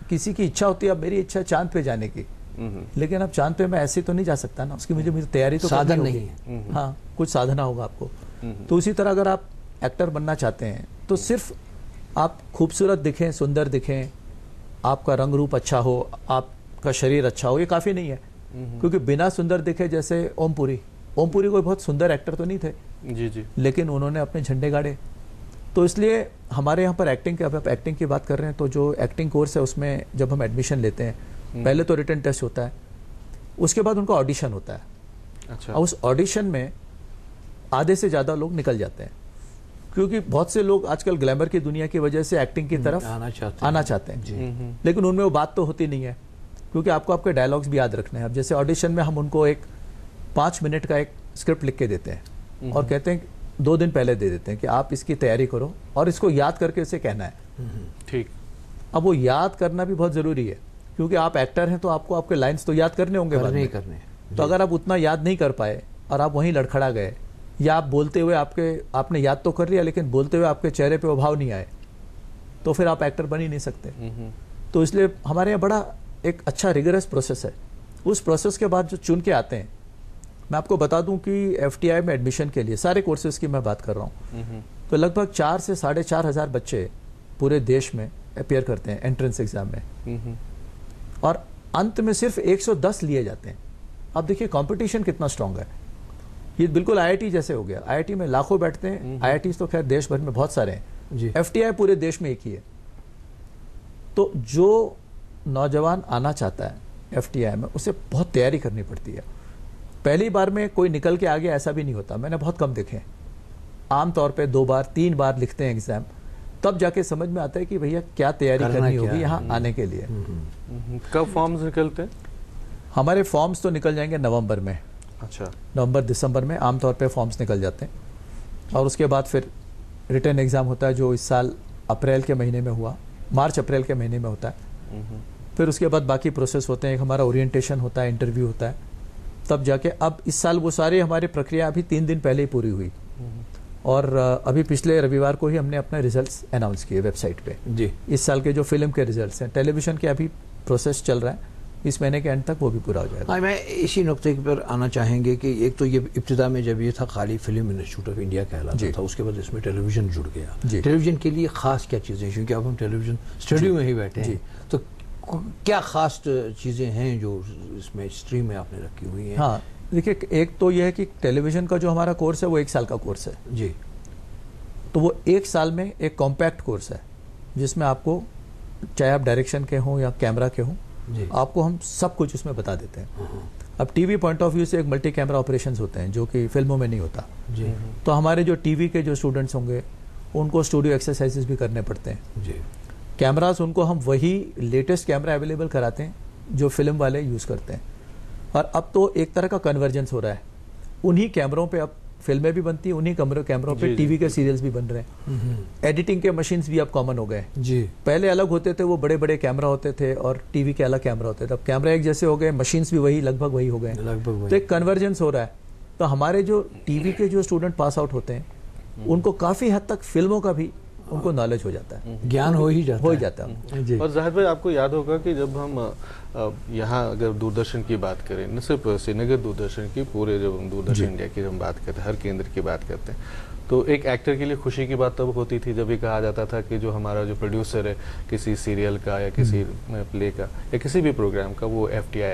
किसी की इच्छा होती है, अब मेरी इच्छा चांद पे जाने की, लेकिन अब चांद पे मैं ऐसे तो नहीं जा सकता ना, उसकी मुझे तैयारी तो साधन करनी नहीं होगी। हाँ, कुछ साधना होगा आपको। तो उसी तरह अगर आप एक्टर बनना चाहते हैं तो सिर्फ आप खूबसूरत दिखें, सुंदर दिखें, आपका रंग रूप अच्छा हो, आपका शरीर अच्छा हो, ये काफ़ी नहीं है। क्योंकि बिना सुंदर दिखे, जैसे ओम पुरी कोई बहुत सुंदर एक्टर तो नहीं थे जी जी, लेकिन उन्होंने अपने झंडे गाड़े। तो इसलिए हमारे यहाँ पर एक्टिंग के, अब आप एक्टिंग की बात कर रहे हैं, तो जो एक्टिंग कोर्स है उसमें जब हम एडमिशन लेते हैं पहले तो रिटन टेस्ट होता है, उसके बाद उनका ऑडिशन होता है। अच्छा, और उस ऑडिशन में आधे से ज़्यादा लोग निकल जाते हैं क्योंकि बहुत से लोग आजकल ग्लैमर की दुनिया की वजह से एक्टिंग की तरफ आना चाहते हैं, लेकिन उनमें वो बात तो होती नहीं है, क्योंकि आपको आपके डायलॉग्स भी याद रखने हैं। अब जैसे ऑडिशन में हम उनको एक 5 मिनट का एक स्क्रिप्ट लिख के देते हैं और कहते हैं 2 दिन पहले दे देते हैं कि आप इसकी तैयारी करो और इसको याद करके इसे कहना है। ठीक। अब वो याद करना भी बहुत जरूरी है, क्योंकि आप एक्टर हैं तो आपको आपके लाइंस तो याद करने होंगे, बाद में करने। तो अगर आप उतना याद नहीं कर पाए और आप वहीं लड़खड़ा गए, या आप बोलते हुए आपने याद तो कर लिया लेकिन बोलते हुए आपके चेहरे पे वो भाव नहीं आए, तो फिर आप एक्टर बन ही नहीं सकते। तो इसलिए हमारे यहाँ बड़ा एक अच्छा रिगरस प्रोसेस है। उस प्रोसेस के बाद जो चुन के आते हैं, मैं आपको बता दूं कि FTI में एडमिशन के लिए सारे कोर्सेज की मैं बात कर रहा हूँ, तो लगभग 4 से 4,500 बच्चे पूरे देश में अपीयर करते हैं एंट्रेंस एग्जाम में, और अंत में सिर्फ 110 लिए जाते हैं। अब देखिए कंपटीशन कितना स्ट्रांग है। ये बिल्कुल IIT जैसे हो गया। IIT में लाखों बैठते हैं, IIT तो खैर देश भर में बहुत सारे हैं, FTI पूरे देश में एक ही है। तो जो नौजवान आना चाहता है FTI में, उसे बहुत तैयारी करनी पड़ती है। पहली बार में कोई निकल के आगे ऐसा भी नहीं होता, मैंने बहुत कम देखे हैं। आमतौर पे 2 बार 3 बार लिखते हैं एग्जाम, तब जाके समझ में आता है कि भैया क्या तैयारी करनी होगी यहाँ आने के लिए। कब फॉर्म्स निकलते हैं? हमारे फॉर्म्स तो निकल जाएंगे नवंबर में। अच्छा। नवंबर दिसंबर में आमतौर पे फॉर्म्स निकल जाते हैं, और उसके बाद फिर रिटन एग्जाम होता है, जो इस साल अप्रैल के महीने में हुआ, मार्च अप्रैल के महीने में होता है। फिर उसके बाद बाकी प्रोसेस होते हैं, एक हमारा ओरिएंटेशन होता है, इंटरव्यू होता है, तब जाके अब इस साल वो सारे हमारी प्रक्रिया अभी 3 दिन पहले ही पूरी हुई, और अभी पिछले रविवार को ही हमने अपने रिजल्ट्स अनाउंस किए वेबसाइट पे जी। इस साल के जो फिल्म के रिजल्ट्स हैं, टेलीविजन के अभी प्रोसेस चल रहा है, इस महीने के एंड तक वो भी पूरा हो जाएगा। हाँ, मैं इसी नुक्ते पर आना चाहेंगे कि एक तो ये इब्तिदा में जब ये था खाली फिल्म इंस्टीट्यूट ऑफ इंडिया कहलाता था, उसके बाद इसमें टेलीविजन जुड़ गया। टेलीविजन के लिए खास क्या चीज़ें, क्योंकि अब हम टेलीविजन स्टूडियो में ही बैठे हैं, तो क्या खास चीज़ें हैं जो इसमें स्ट्रीम में आपने रखी हुई हैं? हाँ देखिए, एक तो ये है कि टेलीविजन का जो हमारा कोर्स है वो 1 साल का कोर्स है जी। तो वो 1 साल में एक कॉम्पैक्ट कोर्स है, जिसमें आपको चाहे आप डायरेक्शन के हों या कैमरा के हों, आपको हम सब कुछ उसमें बता देते हैं। अब टीवी पॉइंट ऑफ व्यू से एक मल्टी कैमरा ऑपरेशंस होते हैं, जो कि फिल्मों में नहीं होता जी। तो हमारे जो टीवी के जो स्टूडेंट्स होंगे, उनको स्टूडियो एक्सरसाइजेस भी करने पड़ते हैं जी। कैमरास उनको हम वही लेटेस्ट कैमरा अवेलेबल कराते हैं जो फिल्म वाले यूज़ करते हैं, और अब तो एक तरह का कन्वर्जेंस हो रहा है। उन्हीं कैमरों पे अब फिल्में भी बनती हैं, उन्हीं कैमरों पे टीवी के सीरियल्स भी बन रहे हैं। एडिटिंग के मशीन्स भी अब कॉमन हो गए जी। पहले अलग होते थे, वो बड़े बड़े कैमरा होते थे और टीवी के अलग कैमरा होते थे। अब कैमरा एक जैसे हो गए, मशीन्स भी वही लगभग वही हो गए, तो एक कन्वर्जेंस हो रहा है। तो हमारे जो टीवी के जो स्टूडेंट पास आउट होते हैं, उनको काफी हद तक फिल्मों का भी उनको नॉलेज हो जाता है, ज्ञान हो ही जाता है। और जाहिर भाई, आपको याद होगा कि जब हम यहाँ अगर दूरदर्शन की बात करें, न सिर्फ श्रीनगर दूरदर्शन की, पूरे जब हम दूरदर्शन इंडिया की जब बात करते हैं, हर केंद्र की बात करते हैं, तो एक एक्टर के लिए खुशी की बात तब होती थी जब ये कहा जाता था कि जो हमारा जो प्रोड्यूसर है किसी सीरियल का या किसी प्ले का या किसी भी प्रोग्राम का, वो FTI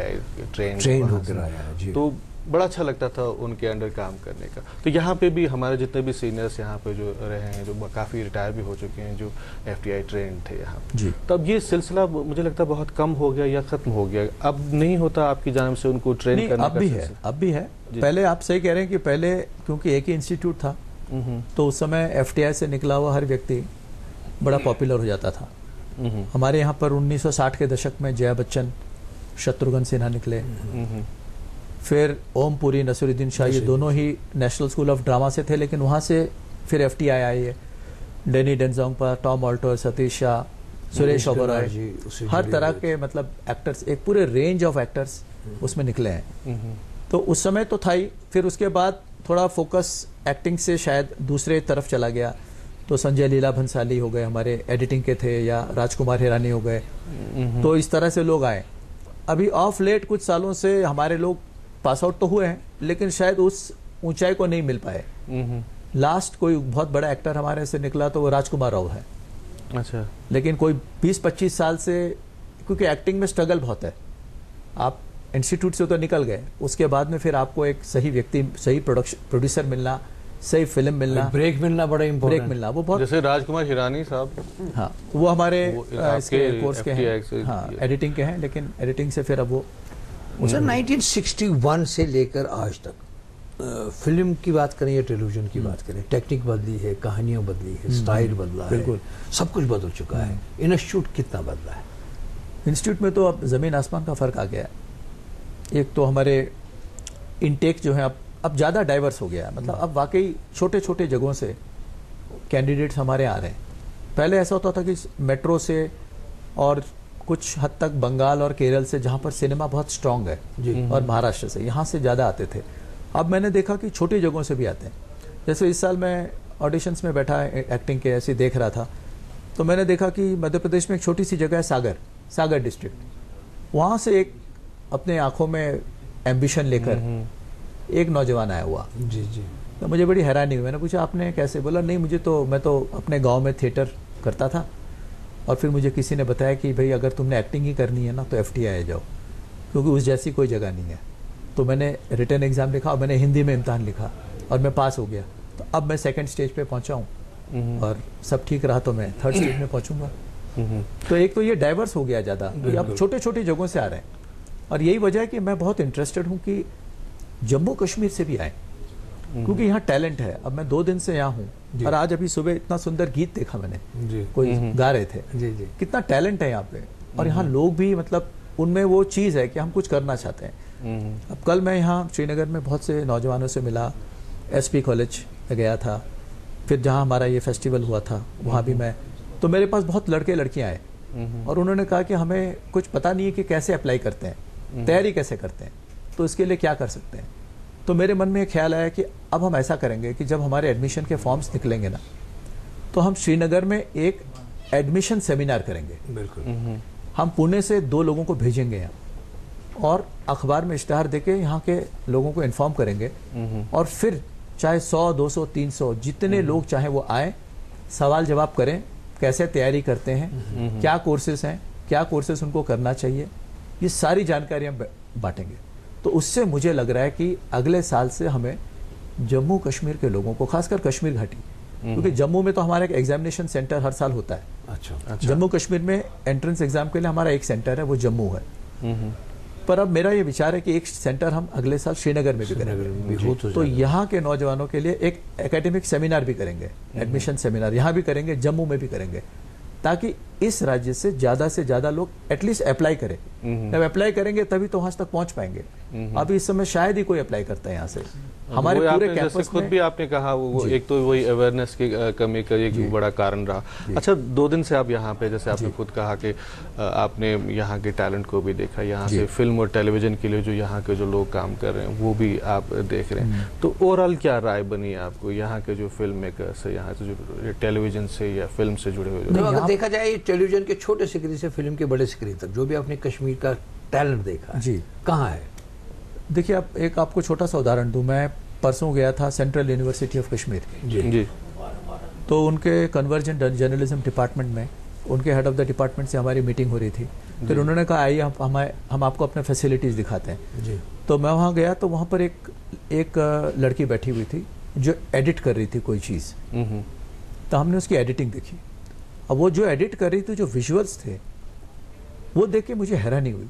ट्रेन होकर आया, तो बड़ा अच्छा लगता था उनके अंडर काम करने का। तो यहाँ पे भी हमारे जितने भी सीनियर्स यहाँ पे जो रहे हैं, जो काफ़ी रिटायर भी हो चुके हैं, जो FTI ट्रेन थे यहाँ पे, तब ये सिलसिला मुझे लगता है बहुत कम हो गया या खत्म हो गया। अब नहीं होता आपकी जानिब से उनको ट्रेन करने का? अब भी है। पहले आप सही कह रहे हैं कि पहले क्योंकि एक ही इंस्टीट्यूट था, तो उस समय FTI से निकला हुआ हर व्यक्ति बड़ा पॉपुलर हो जाता था। हमारे यहाँ पर 1960 के दशक में जया बच्चन, शत्रुघ्न सिन्हा निकले, फिर ओम पुरी, नसीरुद्दीन शाह, ये दोनों ही नेशनल स्कूल ऑफ ड्रामा से थे, लेकिन वहाँ से फिर FTI आई है। डेनी डेंजोंगपा, टॉम ऑल्टर, सतीश शाह, सुरेश ओबरॉय, हर तरह के मतलब एक्टर्स, एक पूरे रेंज ऑफ एक्टर्स उसमें निकले हैं। तो उस समय तो था ही। फिर उसके बाद थोड़ा फोकस एक्टिंग से शायद दूसरे तरफ चला गया, तो संजय लीला भंसाली हो गए हमारे एडिटिंग के थे, या राजकुमार हिरानी हो गए, तो इस तरह से लोग आए। अभी ऑफ लेट कुछ सालों से हमारे लोग पास आउट तो हुए हैं, लेकिन शायद उस ऊंचाई को नहीं मिल पाए। लास्ट कोई बहुत बड़ा एक्टर हमारे से निकला तो वो राजकुमार राव है। अच्छा। लेकिन कोई 20-25 साल से, क्योंकि एक्टिंग में स्ट्रगल बहुत है, आप इंस्टीट्यूट से तो निकल गए, उसके बाद में फिर आपको एक सही व्यक्ति, सही प्रोड्यूसर मिलना, सही फिल्म मिलना, ब्रेक मिलना बड़ा इम्पोर्टेंट, ब्रेक मिलना, वो बहुत। जैसे राजकुमार हिरानी साहब, हाँ, वो हमारे इसके कोर्स के हैं, हाँ, एडिटिंग के हैं, लेकिन एडिटिंग से फिर अब वो सर 1961 से लेकर आज तक फिल्म की बात करें या टेलीविजन की बात करें, टेक्निक बदली है, कहानियाँ बदली है, स्टाइल बदला है, बिल्कुल। सब कुछ बदल चुका है। इंस्टीट्यूट कितना बदला है? इंस्टीट्यूट में तो अब ज़मीन आसमान का फ़र्क आ गया है। एक तो हमारे इनटेक जो है अब ज़्यादा डाइवर्स हो गया है। मतलब अब वाकई छोटे छोटे जगहों से कैंडिडेट्स हमारे आ रहे हैं। पहले ऐसा होता था कि मेट्रो से और कुछ हद तक बंगाल और केरल से, जहाँ पर सिनेमा बहुत स्ट्रांग है, और महाराष्ट्र से, यहाँ से ज़्यादा आते थे। अब मैंने देखा कि छोटी जगहों से भी आते हैं। जैसे इस साल मैं ऑडिशंस में बैठा एक्टिंग के ऐसे देख रहा था, तो मैंने देखा कि मध्य प्रदेश में एक छोटी सी जगह है सागर डिस्ट्रिक्ट, वहाँ से एक अपने आंखों में एम्बिशन लेकर एक नौजवान आया हुआ। जी जी। तो मुझे बड़ी हैरानी हुई। मैंने पूछा आपने कैसे? बोला नहीं, मैं तो अपने गांव में थिएटर करता था, और फिर मुझे किसी ने बताया कि भाई अगर तुमने एक्टिंग ही करनी है ना तो FTI आ जाओ, क्योंकि उस जैसी कोई जगह नहीं है। तो मैंने रिटन एग्ज़ाम लिखा और मैंने हिंदी में इम्तहान लिखा और मैं पास हो गया। तो अब मैं सेकंड स्टेज पे पहुंचा हूँ, और सब ठीक रहा तो मैं थर्ड स्टेज में पहुंचूंगा। तो एक तो ये डाइवर्स हो गया ज़्यादा, कि अब छोटे छोटे जगहों से आ रहे हैं। और यही वजह है कि मैं बहुत इंटरेस्टेड हूँ कि जम्मू कश्मीर से भी आए, क्योंकि यहाँ टैलेंट है। अब मैं 2 दिन से यहाँ हूँ, और आज अभी सुबह इतना सुंदर गीत देखा मैंने, कोई गा रहे थे। जी। कितना टैलेंट है यहाँ पे, और यहाँ लोग भी, मतलब उनमें वो चीज़ है कि हम कुछ करना चाहते हैं। अब कल मैं यहाँ श्रीनगर में बहुत से नौजवानों से मिला, SP कॉलेज में गया था, फिर जहाँ हमारा ये फेस्टिवल हुआ था वहाँ भी मैं, तो मेरे पास बहुत लड़के लड़कियाँ आए, और उन्होंने कहा कि हमें कुछ पता नहीं है कि कैसे अप्लाई करते हैं, तैयारी कैसे करते हैं, तो इसके लिए क्या कर सकते हैं। तो मेरे मन में एक ख्याल आया कि अब हम ऐसा करेंगे कि जब हमारे एडमिशन के फॉर्म्स निकलेंगे ना, तो हम श्रीनगर में एक एडमिशन सेमिनार करेंगे। बिल्कुल। हम पुणे से 2 लोगों को भेजेंगे यहाँ, और अखबार में इश्तहार देके यहाँ के लोगों को इन्फॉर्म करेंगे, और फिर चाहे 100, 200, 300 जितने लोग चाहे वो आए, सवाल जवाब करें, कैसे तैयारी करते हैं, क्या कोर्सेज हैं, क्या कोर्सेज उनको करना चाहिए, ये सारी जानकारी हम बांटेंगे। तो उससे मुझे लग रहा है कि अगले साल से हमें जम्मू कश्मीर के लोगों को, खासकर कश्मीर घाटी, क्योंकि जम्मू में तो हमारा एक एग्जामिनेशन सेंटर हर साल होता है। अच्छा। जम्मू कश्मीर में एंट्रेंस एग्जाम के लिए हमारा एक सेंटर है, वो जम्मू है। पर अब मेरा ये विचार है कि एक सेंटर हम अगले साल श्रीनगर में भी करेंगे। तो यहाँ के नौजवानों के लिए एक एकेडमिक सेमिनार भी करेंगे, एडमिशन सेमिनार यहाँ भी करेंगे, जम्मू में भी करेंगे, ताकि इस राज्य से ज्यादा लोग एटलीस्ट अप्लाई करें। जब अप्लाई करेंगे तभी तो वहां तक पहुंच पाएंगे। अभी इस समय शायद ही कोई अप्लाई करता है यहाँ से। हमारे पूरे कैंपस खुद भी आपने कहा वो एक तो वही अवेयरनेस की कमी का एक बड़ा कारण रहा। अच्छा, 2 दिन से आप यहाँ पे, जैसे आपने खुद कहा कि आपने यहाँ के टैलेंट को भी देखा, यहाँ से फिल्म और टेलीविजन के लिए जो यहाँ के जो लोग काम कर रहे हैं वो भी आप देख रहे हैं। तो ओवरऑल क्या राय बनी है आपको यहाँ के जो फिल्म मेकर्स है, यहाँ से जो टेलीविजन से या फिल्म से जुड़े हुए? अगर देखा जाए टेलीविजन के छोटे स्क्रीन से फिल्म के बड़े स्क्रीन तक, जो भी आपने कश्मीर का टैलेंट देखा जी, कहाँ है? देखिए, आप एक आपको छोटा सा उदाहरण दूं। मैं परसों गया था सेंट्रल यूनिवर्सिटी ऑफ कश्मीर जी। तो उनके कन्वर्जेंट जर्नलिज्म डिपार्टमेंट में उनके हेड ऑफ द डिपार्टमेंट से हमारी मीटिंग हो रही थी। फिर उन्होंने कहा आइए हम आपको अपने फैसिलिटीज़ दिखाते हैं जी। तो मैं वहाँ गया तो वहाँ पर एक लड़की बैठी हुई थी जो एडिट कर रही थी कोई चीज़। तो हमने उसकी एडिटिंग देखी। अब वो जो एडिट कर रही थी, जो विजुअल्स थे, वो देख के मुझे हैरानी हुई।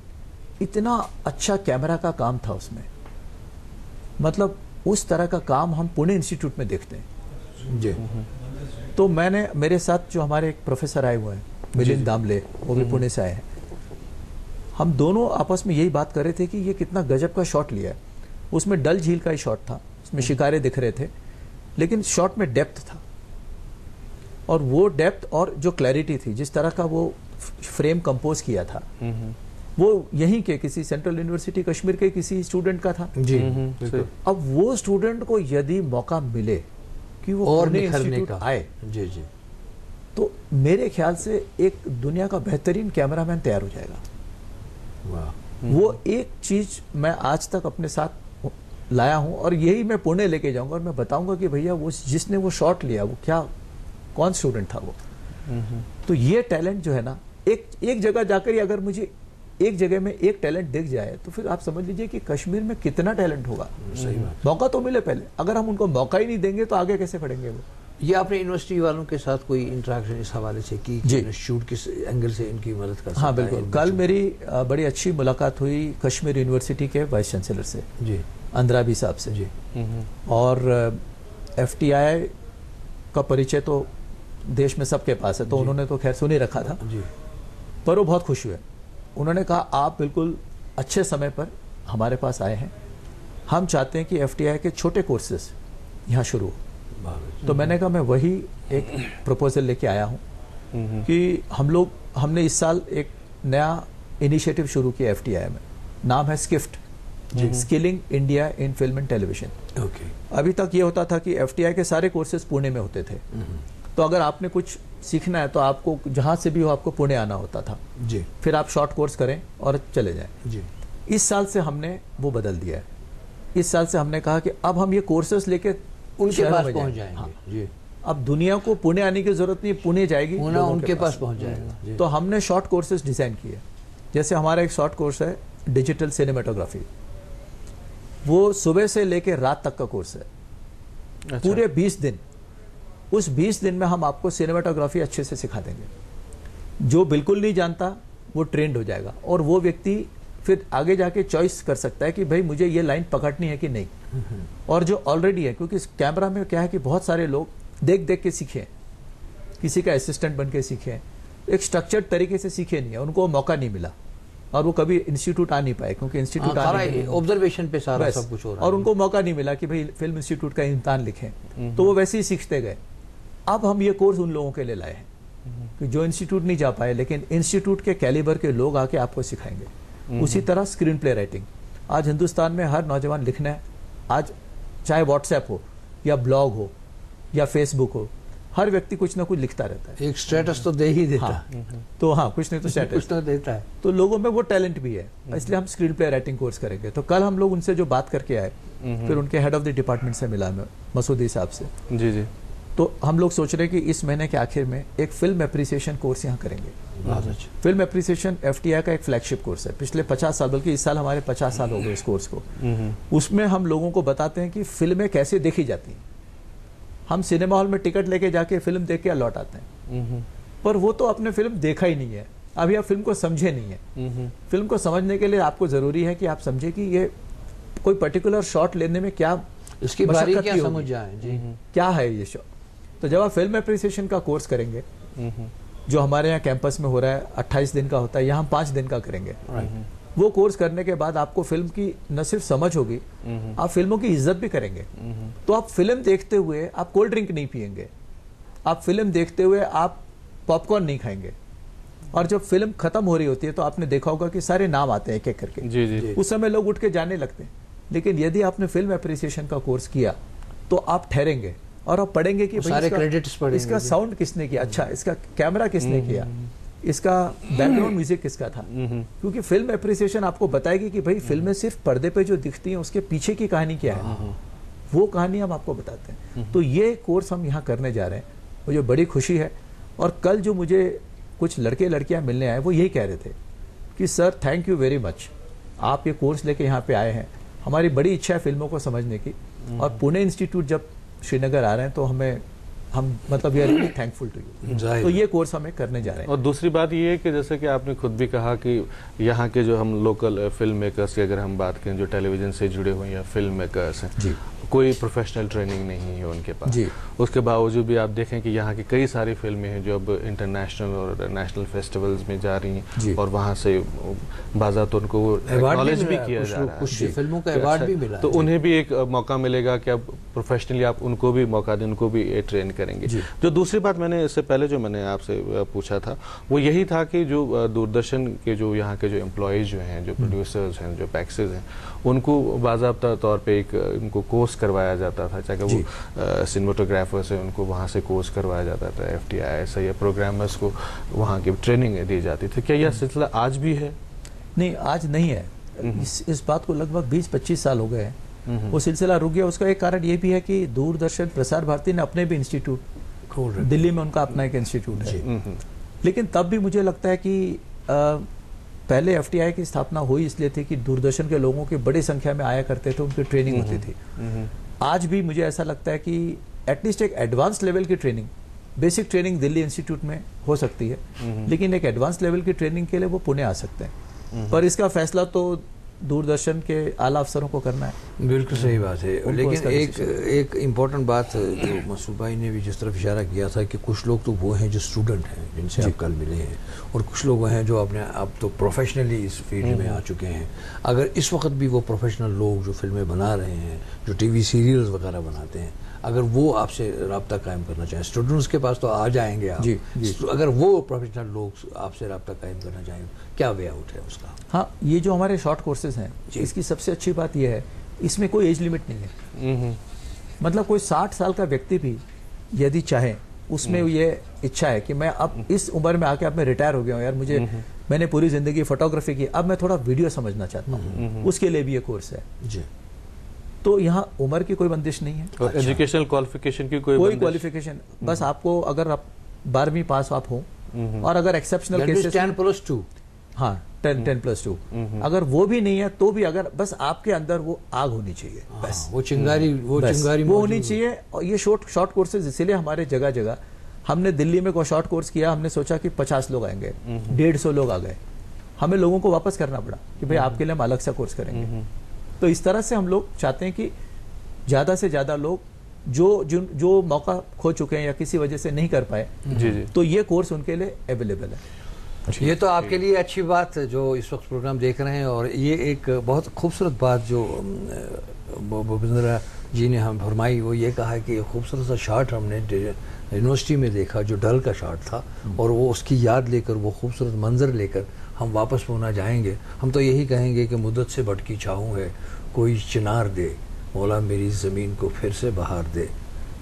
इतना अच्छा कैमरा का काम था उसमें। मतलब उस तरह का काम हम पुणे इंस्टीट्यूट में देखते हैं जी। तो मेरे साथ जो हमारे एक प्रोफेसर आए हुए हैं, मिलिंद दामले, वो भी पुणे से आए हैं। हम दोनों आपस में यही बात कर रहे थे कि ये कितना गजब का शॉट लिया है। उसमें डल झील का ही शॉट था, उसमें शिकारे दिख रहे थे, लेकिन शॉट में डेप्थ था। और वो डेप्थ और जो क्लैरिटी थी, जिस तरह का वो फ्रेम कंपोज किया था, वो यहीं के किसी सेंट्रल यूनिवर्सिटी कश्मीर के किसी स्टूडेंट का था जी। अब वो स्टूडेंट को यदि मौका मिले कि वो और पुणे निखरने इंस्टीट्यूट का आए जी जी, तो मेरे ख्याल से एक दुनिया का बेहतरीन कैमरामैन तैयार हो जाएगा। वाह। वो एक चीज मैं आज तक अपने साथ लाया हूं, और यही मैं पुणे लेके जाऊंगा और मैं बताऊंगा कि भैया वो जिसने वो शॉट लिया वो कौन स्टूडेंट था वो। तो ये टैलेंट जो है ना, एक जगह जाकर अगर मुझे एक जगह में एक टैलेंट दिख जाए तो फिर आप समझ लीजिए कि कश्मीर में कितना टैलेंट होगा। सही बात। मौका तो मिले पहले, अगर हम उनको मौका ही नहीं देंगे तो आगे कैसे बढ़ेंगे वो। ये आपने यूनिवर्सिटी वालों के साथ कोई इंटरेक्शन इस हवाले से की कि इंस्टीट्यूट किस एंगल से इनकी मदद कर सकता है? हाँ बिल्कुल। कल मेरी बड़ी अच्छी मुलाकात हुई कश्मीर यूनिवर्सिटी के वाइस चांसलर से जी। अंद्राबी साहब से जी। और FTI का परिचय तो देश में सबके पास है, तो उन्होंने तो खैर सुन ही रखा था, जी। पर वो बहुत खुश हुए। उन्होंने कहा आप बिल्कुल अच्छे समय पर हमारे पास आए हैं, हम चाहते हैं कि FTI के छोटे कोर्सेज यहाँ शुरू हो। तो मैंने कहा मैं वही एक प्रपोजल लेके आया हूँ कि हमने इस साल एक नया इनिशिएटिव शुरू किया FTI में, नाम है Skift, skilling India in film and television. Okay. अभी तक ये होता था कि FTI के सारे कोर्सेज पुणे में होते थे, तो अगर आपने कुछ सीखना है तो आपको जहां से भी हो आपको पुणे आना होता था, जी। फिर आप शॉर्ट कोर्स करें और चले जाएं। जी। इस साल से हमने वो बदल दिया है। इस साल से हमने कहा कि अब हम ये कोर्सेज लेके उनके शहरों पास में पहुंच जाएंगे। जाएंगे। जी। अब दुनिया को पुणे आने की जरूरत नहीं, पुणे जाएगी, पुणे लोगों उनके के पास पहुंच जाएगा। जी। तो हमने शॉर्ट कोर्सेज डिजाइन किए। जैसे हमारा एक शॉर्ट कोर्स है डिजिटल सिनेमेटोग्राफी, वो सुबह से लेकर रात तक का कोर्स है। अच्छा। पूरे 20 दिन, उस 20 दिन में हम आपको सिनेमेटोग्राफी अच्छे से सिखा देंगे। जो बिल्कुल नहीं जानता वो ट्रेंड हो जाएगा, और वो व्यक्ति फिर आगे जाके चॉइस कर सकता है कि भाई मुझे ये लाइन पकड़नी है कि नहीं। और जो ऑलरेडी है, क्योंकि इस कैमरा में क्या है कि बहुत सारे लोग देख देख के सीखे हैं, किसी का असिस्टेंट बन के सीखे हैं, एक स्ट्रक्चर्ड तरीके से सीखे नहीं है, उनको मौका नहीं मिला और वो कभी इंस्टीट्यूट आ नहीं पाए, क्योंकि इंस्टीट्यूट ऑब्जर्वेशन पे सारा सब कुछ हो रहा है, और उनको मौका नहीं मिला कि भाई फिल्म इंस्टीट्यूट का इम्तिहान लिखें, तो वो वैसे ही सीखते गए। अब हम ये कोर्स उन लोगों के लिए लाए हैं कि जो इंस्टीट्यूट नहीं जा पाए, लेकिन इंस्टीट्यूट के कैलिबर के लोग आके आपको सिखाएंगे। उसी तरह स्क्रीन प्ले राइटिंग, आज हिंदुस्तान में हर नौजवान लिखना है, आज चाहे व्हाट्सएप हो या ब्लॉग हो या फेसबुक हो, हर व्यक्ति कुछ ना कुछ लिखता रहता है। एक स्टेटस तो दे ही देता है। तो हाँ, कुछ नहीं तो स्टेटस कुछ तो देता है। तो लोगों में वो टैलेंट भी है, इसलिए हम स्क्रीन प्ले राइटिंग कोर्स करेंगे। तो कल हम लोग उनसे जो बात करके आए, फिर उनके हेड ऑफ द डिपार्टमेंट से मिला मैं, मसूदी साहब से। जी जी। तो हम लोग सोच रहे हैं कि इस महीने के आखिर में एक फिल्म एप्रिसिएशन कोर्स यहाँ करेंगे। बहुत अच्छा। फिल्म एप्रिसिएशन FTI का एक फ्लैगशिप कोर्स है, पिछले 50 साल, बल्कि इस साल हमारे 50 साल हो गए इस कोर्स को। उसमें हम लोगों को बताते हैं कि फिल्में कैसे देखी जाती हैं। हम सिनेमा हॉल में टिकट लेके जाके फिल्म देख के लौट आते हैं, पर वो तो आपने फिल्म देखा ही नहीं है, अभी आप फिल्म को समझे नहीं है। फिल्म को समझने के लिए आपको जरूरी है कि आप समझे कि ये कोई पर्टिकुलर शॉट लेने में क्या इसकी मशक्कत बारीकियां की समझ होगी, जाएं। जी। क्या है ये शॉट। तो जब आप फिल्म एप्रिसिएशन का कोर्स करेंगे, जो हमारे यहाँ कैंपस में हो रहा है 28 दिन का होता है, यहाँ 5 दिन का करेंगे। वो कोर्स करने के बाद आपको फिल्म की न सिर्फ समझ होगी, आप फिल्मों की इज्जत भी करेंगे। तो आप फिल्म देखते हुए आप कोल्ड ड्रिंक नहीं पिएंगे, आप फिल्म देखते हुए आप पॉपकॉर्न नहीं खाएंगे। और जब फिल्म खत्म हो रही होती है तो आपने देखा होगा कि सारे नाम आते हैं एक एक करके। जी जी। उस समय लोग उठ के जाने लगते हैं। लेकिन यदि आपने फिल्म एप्रिसिएशन का कोर्स किया तो आप ठहरेंगे और आप पढ़ेंगे कि भाई सारे इसका- क्रेडिट्स पढ़ेंगे। इसका साउंड किसने किया, अच्छा इसका कैमरा किसने किया, इसका बैकग्राउंड म्यूजिक किसका था। क्योंकि फिल्म एप्रिसिएशन आपको बताएगी कि भाई फिल्में सिर्फ पर्दे पे जो दिखती हैं उसके पीछे की कहानी क्या है, वो कहानी हम आपको बताते हैं। तो ये कोर्स हम यहाँ करने जा रहे हैं, मुझे बड़ी खुशी है। और कल जो मुझे कुछ लड़के लड़कियां मिलने आए वो यही कह रहे थे कि sir thank you very much, आप ये कोर्स लेके यहाँ पे आए हैं, हमारी बड़ी इच्छा है फिल्मों को समझने की। और पुणे इंस्टीट्यूट जब श्रीनगर आ रहे हैं तो हम मतलब we are really thankful to you. तो ये कोर्स हमें करने जा रहे हैं। और दूसरी बात ये है कि जैसे कि आपने खुद भी कहा कि यहाँ के जो हम लोकल फिल्म मेकर्स की अगर हम बात करें, जो टेलीविजन से जुड़े हुए या फिल्म मेकर्स हैं, जी। कोई प्रोफेशनल ट्रेनिंग नहीं है उनके पास। जी। उसके बावजूद भी आप देखें कि यहाँ की कई सारी फिल्में हैं जो अब इंटरनेशनल और नेशनल फेस्टिवल्स में जा रही जी। हैं और वहाँ से बाज़ात उनको एक्नॉलेज भी किया जा रहा है। कुछ फिल्मों का तो अवार्ड अच्छा, भी मिला तो है। उन्हें भी एक मौका मिलेगा कि अब प्रोफेशनली आप उनको भी मौका दें, उनको भी ट्रेन करेंगे। जी। जो दूसरी बात मैंने इससे पहले जो मैंने आपसे पूछा था वो यही था कि जो दूरदर्शन के जो यहाँ के जो एम्प्लॉयज जो हैं, जो प्रोड्यूसर्स हैं, जो पैक्सेज हैं, उनको बाज़ाब्ता तौर पे एक उनको कोर्स करवाया जाता था, चाहे वो सिनेमेटोग्राफर्स हैं उनको वहाँ से कोर्स करवाया जाता था, FTI ऐसे या प्रोग्रामर्स को वहाँ की ट्रेनिंग दी जाती थी। क्या यह सिलसिला आज भी है? नहीं, आज नहीं है। इस बात को लगभग 20-25 साल हो गए हैं, वो सिलसिला रुक गया। उसका एक कारण ये भी है कि दूरदर्शन प्रसार भारती ने अपने भी इंस्टीट्यूट खोल रहे हैं। दिल्ली में उनका अपना एक इंस्टीट्यूट है। लेकिन तब भी मुझे लगता है कि पहले FTI की स्थापना हुई इसलिए थी कि दूरदर्शन के लोगों की बड़ी संख्या में आया करते थे, उनकी ट्रेनिंग होती थी। आज भी मुझे ऐसा लगता है कि एटलीस्ट एक एडवांस लेवल की training, basic training Delhi institute में हो सकती है, लेकिन एक एडवांस लेवल की ट्रेनिंग के लिए वो पुणे आ सकते हैं। पर इसका फैसला तो दूरदर्शन के आला अफसरों को करना है। बिल्कुल सही बात है। उनको लेकिन इसका एक इम्पोर्टेंट बात जो मसूद भाई ने भी जिस तरफ इशारा किया था कि कुछ लोग तो वो हैं जो स्टूडेंट हैं जिनसे आप कल मिले हैं, और कुछ लोग वो हैं जो अपने आप तो प्रोफेशनली इस फील्ड में आ चुके हैं। अगर इस वक्त भी वो प्रोफेशनल लोग जो फिल्में बना रहे हैं, जो टीवी सीरियल्स वगैरह बनाते हैं, अगर वो आपसे रब्ता कायम करना चाहें, स्टूडेंट्स के पास तो आ जाएंगे आप, जी, जी। अगर वो प्रोफेशनल लोग आपसे रब्ता कायम करना चाहें, क्या वे आउट है उसका? हाँ, ये जो हमारे शॉर्ट कोर्सेज हैं, इसकी सबसे अच्छी बात यह है इसमें कोई एज लिमिट नहीं है। मतलब कोई 60 साल का व्यक्ति भी यदि चाहे, उसमें ये इच्छा है कि मैं अब इस उम्र में आके अब मैं रिटायर हो गया हूँ यार, मुझे मैंने पूरी जिंदगी फोटोग्राफी की, अब मैं थोड़ा वीडियो समझना चाहता हूँ, उसके लिए भी ये कोर्स है जी। तो यहाँ उम्र की कोई बंदिश नहीं है और एजुकेशनल क्वालिफिकेशन की कोई क्वालिफिकेशन, बस आपको अगर आप 12वीं पास आप हो, और अगर एक्सेप्शनल केसेस 10+2, हाँ 10+2, अगर वो भी नहीं है तो भी, अगर बस आपके अंदर वो आग होनी चाहिए, बस वो चिंगारी वो होनी चाहिए। और ये शॉर्ट कोर्सेज इसीलिए हमारे जगह जगह, हमने दिल्ली में कोई शॉर्ट कोर्स किया, हमने सोचा कि 50 लोग आएंगे, 150 लोग आ गए, हमें लोगों को वापस करना पड़ा कि भाई आपके लिए हम अलग सा कोर्स करेंगे। तो इस तरह से हम लोग चाहते हैं कि ज्यादा से ज्यादा लोग जो मौका खो चुके हैं या किसी वजह से नहीं कर पाए, तो ये कोर्स उनके लिए अवेलेबल है। ये तो आपके लिए अच्छी बात है जो इस वक्त प्रोग्राम देख रहे हैं। और ये एक बहुत खूबसूरत बात जो भूपेंद्र जी ने हम फरमाई, वो ये कहा कि खूबसूरत सा शॉट हमने यूनिवर्सिटी में देखा जो डल का शॉट था, और वो उसकी याद लेकर, वो खूबसूरत मंजर लेकर हम वापस पूना जाएंगे। हम तो यही कहेंगे कि मुद्दत से भटकी छाऊँ है कोई चिनार दे, मौला मेरी ज़मीन को फिर से बहार दे,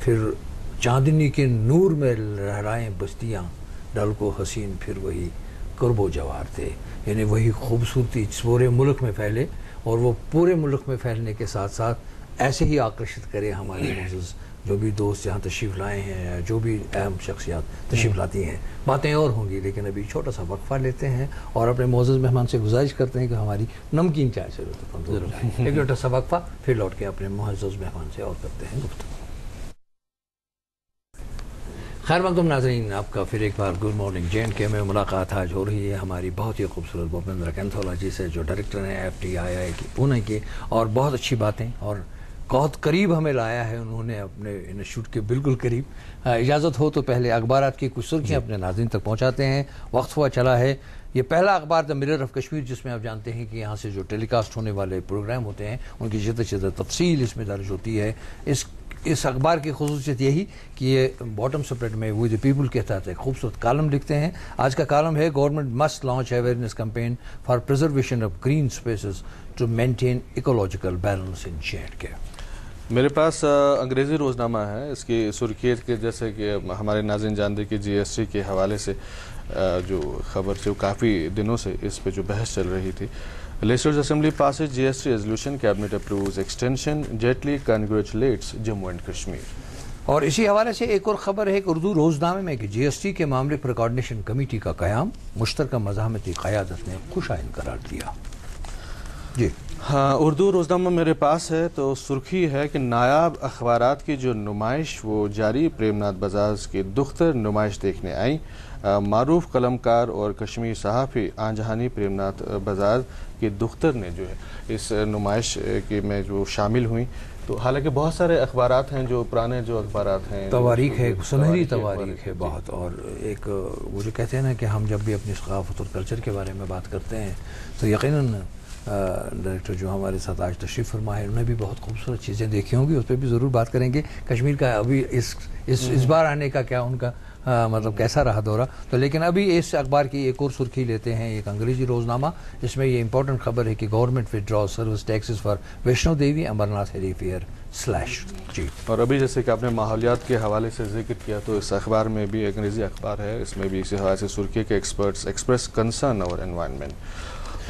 फिर चांदनी के नूर में लहराएं बस्तियाँ, डल को हसीन फिर वही कुर्बो जवार थे। यानी वही खूबसूरती पूरे मुल्क में फैले, और वो पूरे मुल्क में फैलने के साथ साथ ऐसे ही आकर्षित करे हमारे मोअज़्ज़ज़ जो भी दोस्त यहाँ तशरीफ़ लाए हैं, या जो भी अहम शख्सियात तशरीफ़ लाती हैं। बातें और होंगी, लेकिन अभी छोटा सा वक्फा लेते हैं और अपने मोअज़्ज़ज़ मेहमान से गुजारिश करते हैं कि हमारी नमकीन चाय से लुत्फ़ अंदोज़ जाए। एक छोटा सा वक्फा, फिर लौट के अपने मुअज़्ज़ज़ मेहमान से और करते हैं गुफ्तगू। खैर मकदूम नाज़रीन, आपका फिर एक बार गुड मॉर्निंग। JNK में मुलाकात आज हो रही है हमारी बहुत ही खूबसूरत भूपेंद्र कैंथोला जी से, जो डायरेक्टर हैं FTII की पुणे के, और बहुत अच्छी बातें और बहुत करीब हमें लाया है उन्होंने, अपने इंस्टीट्यूट के बिल्कुल करीब। इजाज़त हो तो पहले अखबारात की कुछ सुर्खियाँ अपने नाज़रीन तक पहुँचाते हैं। वक्त हुआ चला है ये पहला अखबार द मिरर ऑफ कश्मीर, जिसमें आप जानते हैं कि यहाँ से जो टेलीकास्ट होने वाले प्रोग्राम होते हैं उनकी ज़्यादा तफसील इसमें दर्ज होती है। इस अखबार की खुसूसियत यही कि ये बॉटम सबरेट में वी द पीपल के तहत एक खूबसूरत कॉलम लिखते हैं। आज का कॉलम है, government must launch awareness campaign for preservation of green spaces to maintain ecological balance in JNK। मेरे पास अंग्रेज़ी रोज़नामा है, इसकी सुर्खियत के जैसे कि हमारे नाज़रीन जानते कि GST के हवाले से जो खबर थी वो काफ़ी दिनों से इस पे जो बहस चल रही थी। Legislative assembly passes GST resolution, cabinet approves extension, Jaitley congratulates Jammu and Kashmir. और इसी हवाले से एक और खबर है एक उर्दू रोजनामे में कि GST के मामले पर कोऑर्डिनेशन कमेटी का क़याम, मुश्तरका मज़ाहमती क़यादत ने खुशाइन करार दिया। जी हाँ, उर्दू रोज़नामा मेरे पास है, तो सुर्खी है कि नायाब अखबारात की जो नुमाइश वो जारी, प्रेमनाथ बजाज की दुख्तर नुमाइश देखने आई। मारूफ कलमकार और कश्मीरी सहाफ़ी आंजहानी प्रेमनाथ बजाज की दुख्तर ने जो है इस नुमाइश के में जो शामिल हुई। तो हालांकि बहुत सारे अखबारात हैं जो पुराने जो अखबारात हैं, तवारीख है, सुनहरी तवारीख है बहुत। और एक वो जो कहते हैं ना कि हम जब भी अपनी सकाफ़त और कल्चर के बारे में बात करते हैं तो यकीनन डायरेक्टर जो हमारे साथ आज तशरीफ़ फरमा है उन्होंने भी बहुत खूबसूरत चीज़ें देखी होंगी, उस पर भी ज़रूर बात करेंगे। कश्मीर का अभी इस बार आने का क्या उनका मतलब कैसा रहा दौरा, तो लेकिन अभी इस अखबार की एक और सुर्खी लेते हैं, एक अंग्रेज़ी रोज़नामा। इसमें ये इंपॉर्टेंट खबर है कि government withdraw service taxes for Vaishno Devi Amarnath heli fare slash. जी, और अभी जैसे कि आपने माहौलियात के हवाले से जिक्र किया, तो इस अखबार में भी अंग्रेज़ी अखबार है, इसमें भी इसी हवाले से सुर्खी के एक्सपर्ट्स एक्सप्रेस कंसर्न और एनवायरनमेंट।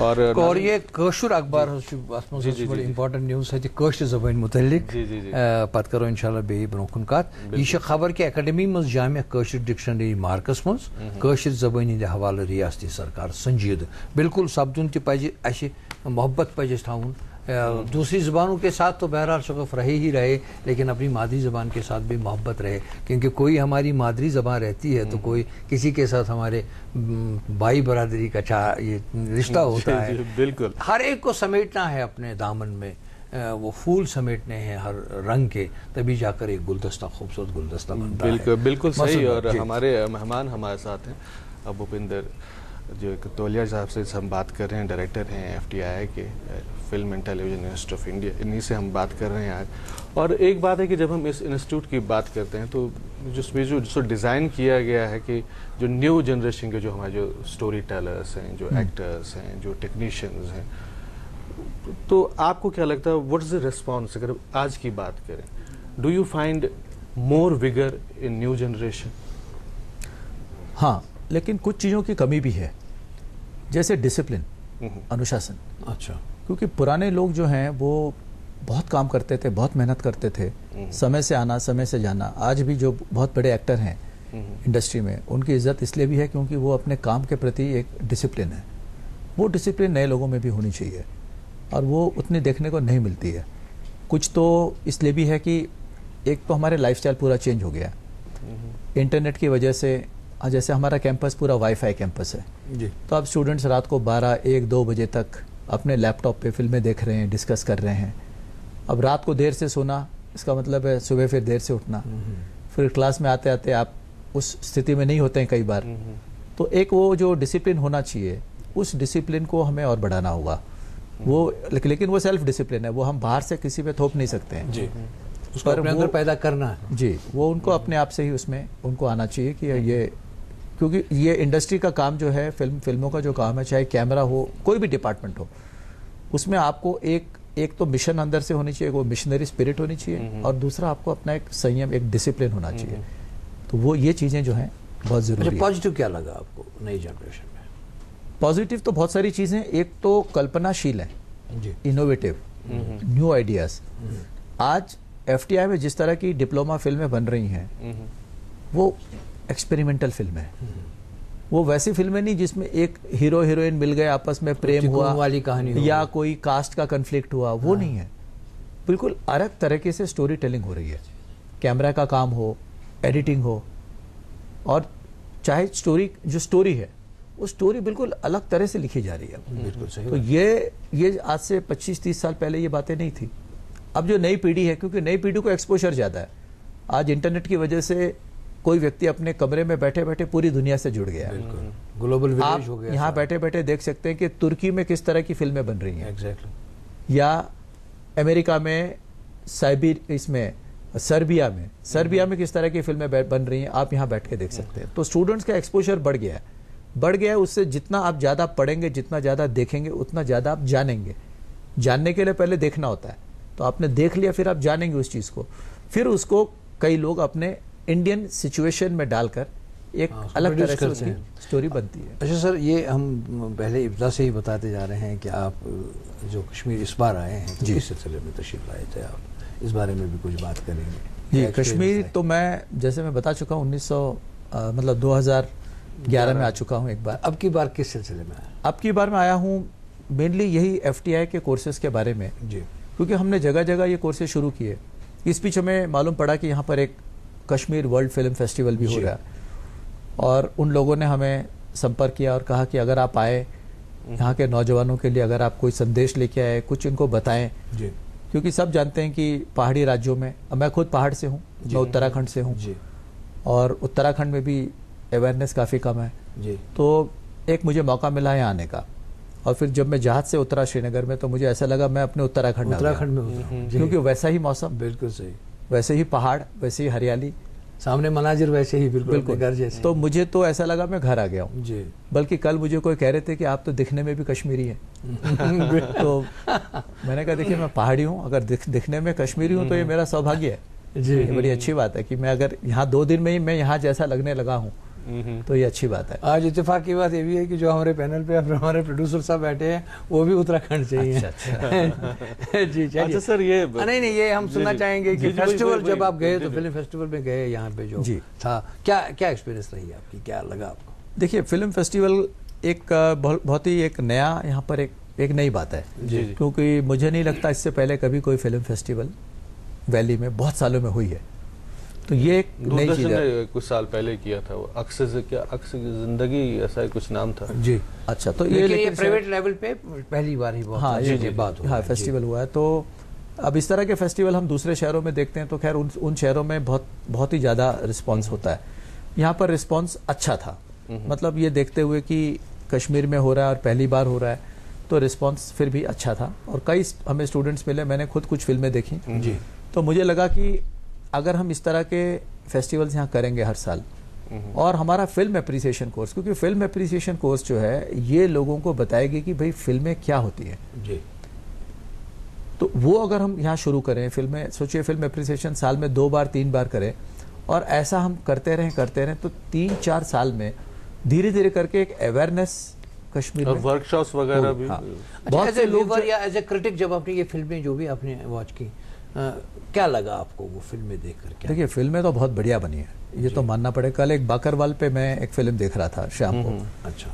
और ये कशुर अखबार बड़ी इंपॉर्टेंट न्यूज़ है कशर ज़बान मुतल्लिक पत करो इंशाल्लाह बेही ब्रोकन कत। यह खबर कि अकेडमी मज जामिया कशर डिक्शनरी मार्कस मज कशर ज़बान हंद हवाले रियासती सरकार संजीद बिल्कुल सपदुन तह पज मोहब्बत पज थवन दूसरी ज़बानों के साथ तो बहरहाल शगफ रहे ही रहे, लेकिन अपनी मादरी ज़बान के साथ भी मोहब्बत रहे, क्योंकि कोई हमारी मादरी ज़बान रहती है तो कोई किसी के साथ हमारे भाई बरादरी का ये रिश्ता होता है। बिल्कुल, हर एक को समेटना है अपने दामन में, वो फूल समेटने हैं हर रंग के, तभी जाकर एक गुलदस्ता खूबसूरत गुलदस्ता बनता है। बिल्कुल सही। और जी। हमारे मेहमान हमारे साथ हैं अब भूपिंदर जो तोलिया साहब से हम बात कर रहे हैं, डायरेक्टर हैं FTI के, film and television institute of India, इन्हीं से हम बात कर रहे हैं आज। और एक बात है कि जब हम इस इंस्टीट्यूट की बात करते हैं तो जिसमें जो डिज़ाइन किया गया है कि जो न्यू जनरेशन के जो हमारे जो स्टोरी टेलर्स हैं, जो एक्टर्स हैं, जो टेक्नीशियंस हैं, तो आपको क्या लगता है व्हाट इज द रिस्पॉन्स अगर आज की बात करें? Do you find more vigour in new generation? हाँ, लेकिन कुछ चीज़ों की कमी भी है, जैसे डिसिप्लिन, अनुशासन। अच्छा। क्योंकि पुराने लोग जो हैं वो बहुत काम करते थे, बहुत मेहनत करते थे, समय से आना समय से जाना। आज भी जो बहुत बड़े एक्टर हैं इंडस्ट्री में, उनकी इज्जत इसलिए भी है क्योंकि वो अपने काम के प्रति एक डिसिप्लिन है। वो डिसिप्लिन नए लोगों में भी होनी चाहिए और वो उतनी देखने को नहीं मिलती है। कुछ तो इसलिए भी है कि एक तो हमारे लाइफस्टाइल पूरा चेंज हो गया इंटरनेट की वजह से। जैसे हमारा कैंपस पूरा वाईफाई कैंपस है जी, तो अब स्टूडेंट्स रात को 12, 1, 2 बजे तक अपने लैपटॉप पे फिल्में देख रहे हैं, डिस्कस कर रहे हैं। अब रात को देर से सोना, इसका मतलब है सुबह फिर देर से उठना, फिर क्लास में आते आते आप उस स्थिति में नहीं होते हैं कई बार। तो एक वो जो डिसिप्लिन होना चाहिए, उस डिसिप्लिन को हमें और बढ़ाना होगा। वो लेकिन वो सेल्फ डिसिप्लिन है, वो हम बाहर से किसी पे थोप नहीं सकते हैं जी, उसको अपने अंदर पैदा करना है जी। वो उनको अपने आप से ही उसमें उनको आना चाहिए कि ये, क्योंकि ये इंडस्ट्री का काम जो है, फिल्मों का जो काम है, चाहे कैमरा हो, कोई भी डिपार्टमेंट हो, उसमें आपको एक तो मिशन अंदर से होनी चाहिए, वो मिशनरी स्पिरिट होनी चाहिए, और दूसरा आपको अपना एक संयम, एक डिसिप्लिन होना चाहिए। तो वो ये चीज़ें जो हैं बहुत ज़रूरी है। पॉजिटिव क्या लगा आपको नई जनरेशन में? पॉजिटिव तो बहुत सारी चीज़ें, एक तो कल्पनाशील है जी, इनोवेटिव, न्यू आइडियाज़। आज FTI में जिस तरह की डिप्लोमा फिल्में बन रही हैं, वो एक्सपेरिमेंटल फिल्म है। वो वैसी फिल्में नहीं जिसमें एक हीरो हीरोइन मिल गए, आपस में प्रेम हुआ वाली कहानी या कोई कास्ट का कन्फ्लिक्ट हुआ, वो नहीं है। बिल्कुल अलग तरीके से स्टोरी टेलिंग हो रही है। कैमरा का काम हो, एडिटिंग हो, और चाहे स्टोरी है, वो स्टोरी बिल्कुल अलग तरह से लिखी जा रही है। बिल्कुल सही। तो ये आज से 25-30 साल पहले ये बातें नहीं थी। अब जो नई पीढ़ी है, क्योंकि नई पीढ़ी को एक्सपोजर ज़्यादा है, आज इंटरनेट की वजह से कोई व्यक्ति अपने कमरे में बैठे बैठे पूरी दुनिया से जुड़ गया है। ग्लोबल विलेज हो आप गया। यहाँ बैठे बैठे देख सकते हैं कि तुर्की में किस तरह की फिल्में बन रही हैं, एग्जैक्टली, या अमेरिका में सर्बिया में किस तरह की फिल्में बन रही हैं, आप यहाँ बैठ के देख सकते हैं। तो स्टूडेंट्स का एक्सपोजर बढ़ गया है। उससे जितना आप ज़्यादा पढ़ेंगे, जितना ज़्यादा देखेंगे, उतना ज़्यादा आप जानेंगे। जानने के लिए पहले देखना होता है, तो आपने देख लिया, फिर आप जानेंगे उस चीज़ को, फिर उसको कई लोग अपने इंडियन सिचुएशन में डालकर एक अलग तरह से उसकी स्टोरी बनती है। अच्छा सर, ये हम पहले इब्दा से ही बताते जा रहे हैं कि आप जो कश्मीर इस बार आए हैं, तो किस सिलसिले में तशरीफ लाए थे आप? इस बारे में भी कुछ बात करेंगे जी। कश्मीर तो जैसे मैं बता चुका हूँ, 2011 में आ चुका हूँ एक बार। अब की बार किस सिलसिले में आया? अब की बार मैं आया हूँ मेनली यही FTI के कोर्सेज के बारे में जी, क्योंकि हमने जगह जगह ये कोर्सेज शुरू किए। इस बीच हमें मालूम पड़ा कि यहाँ पर एक कश्मीर वर्ल्ड फिल्म फेस्टिवल भी हो रहा है, और उन लोगों ने हमें संपर्क किया और कहा कि अगर आप आए यहाँ के नौजवानों के लिए, अगर आप कोई संदेश लेके आए, कुछ इनको बताएं जी। क्योंकि सब जानते हैं कि पहाड़ी राज्यों में, मैं खुद पहाड़ से हूँ, मैं उत्तराखंड से हूँ, और उत्तराखंड में भी अवेयरनेस काफ़ी कम है जी। तो एक मुझे मौका मिला है आने का, और फिर जब मैं जहाज से उतरा श्रीनगर में, तो मुझे ऐसा लगा मैं अपने उत्तराखंड में उतरा, क्योंकि वैसा ही मौसम, बिल्कुल सही, वैसे ही पहाड़, वैसे ही हरियाली, सामने मनाजिर वैसे ही बिल्कुल घर जैसे। तो मुझे तो ऐसा लगा मैं घर आ गया हूँ जी। बल्कि कल मुझे कोई कह रहे थे कि आप तो दिखने में भी कश्मीरी हैं। तो मैंने कहा देखिए, मैं पहाड़ी हूँ, अगर दिखने में कश्मीरी हूँ तो ये मेरा सौभाग्य है जी। ये बड़ी अच्छी बात है कि मैं अगर यहाँ 2 दिन में ही मैं यहाँ जैसा लगने लगा हूँ, तो ये अच्छी बात है। आज इत्तेफाक की बात ये भी है कि जो हमारे पैनल पे हमारे प्रोड्यूसर साहब बैठे हैं, वो भी उत्तराखंड से ही हैं। जी अच्छा सर, ये नहीं, ये हम सुनना चाहेंगे कि फेस्टिवल जब आप गए, तो फिल्म फेस्टिवल में गए, यहाँ पे जो था, क्या एक्सपीरियंस रही आपकी, क्या लगा आपको? देखिए, फिल्म फेस्टिवल एक बहुत ही एक नया यहाँ पर एक एक नई बात है, जी। क्योंकि मुझे नहीं लगता इससे पहले कभी कोई फिल्म फेस्टिवल वैली में बहुत सालों में हुई है, तो ये एक नई दूरदर्शन चीज है। ने कुछ साल पहले किया था वो अक्स जिंदगी ऐसा कुछ नाम था। जी। अच्छा, तो लेकिन ये लेकिन प्राइवेट लेवल पे पहली बार ही बहुत हाँ ये बात हुआ हाँ है। फेस्टिवल हुआ है। तो अब इस तरह के फेस्टिवल हम दूसरे शहरों में देखते हैं, तो खैर उन शहरों में बहुत ही ज़्यादा रिस्पांस होता है। यहाँ पर रिस्पांस अच्छा था, मतलब ये देखते हुए कि कश्मीर में हो रहा है और पहली बार हो रहा है, तो रिस्पांस फिर भी अच्छा था। और कई हमें स्टूडेंट्स मिले, मैंने खुद कुछ फिल्में देखी, जी। तो मुझे लगा कि अगर हम इस तरह के फेस्टिवल्स यहाँ करेंगे हर साल, और हमारा फिल्म एप्रिसिएशन कोर्स, क्योंकि फिल्म एप्रिसिएशन कोर्स जो है ये लोगों को बताएगी कि भाई फिल्में क्या होती हैं, जी। तो वो अगर हम यहाँ शुरू करें फिल्में, सोचिए फिल्म एप्रिसिएशन साल में 2 बार 3 बार करें, और ऐसा हम करते रहें तो 3-4 साल में धीरे धीरे करके एक अवेयरनेस कश्मीर और में वर्कशॉप्स वगैरह भी। हाँ। अच्छा, बहुत एज से ए लोग व्यूअर या एज ए क्रिटिक, जब आपने ये फिल्में जो भी आपने वॉच की, क्या लगा आपको वो फिल्में देख कर? क्या देखिए फिल्में तो बहुत बढ़िया बनी है, ये तो मानना पड़ेगा। कल एक बाकरवाल पे मैं एक फिल्म देख रहा था शाम को, अच्छा।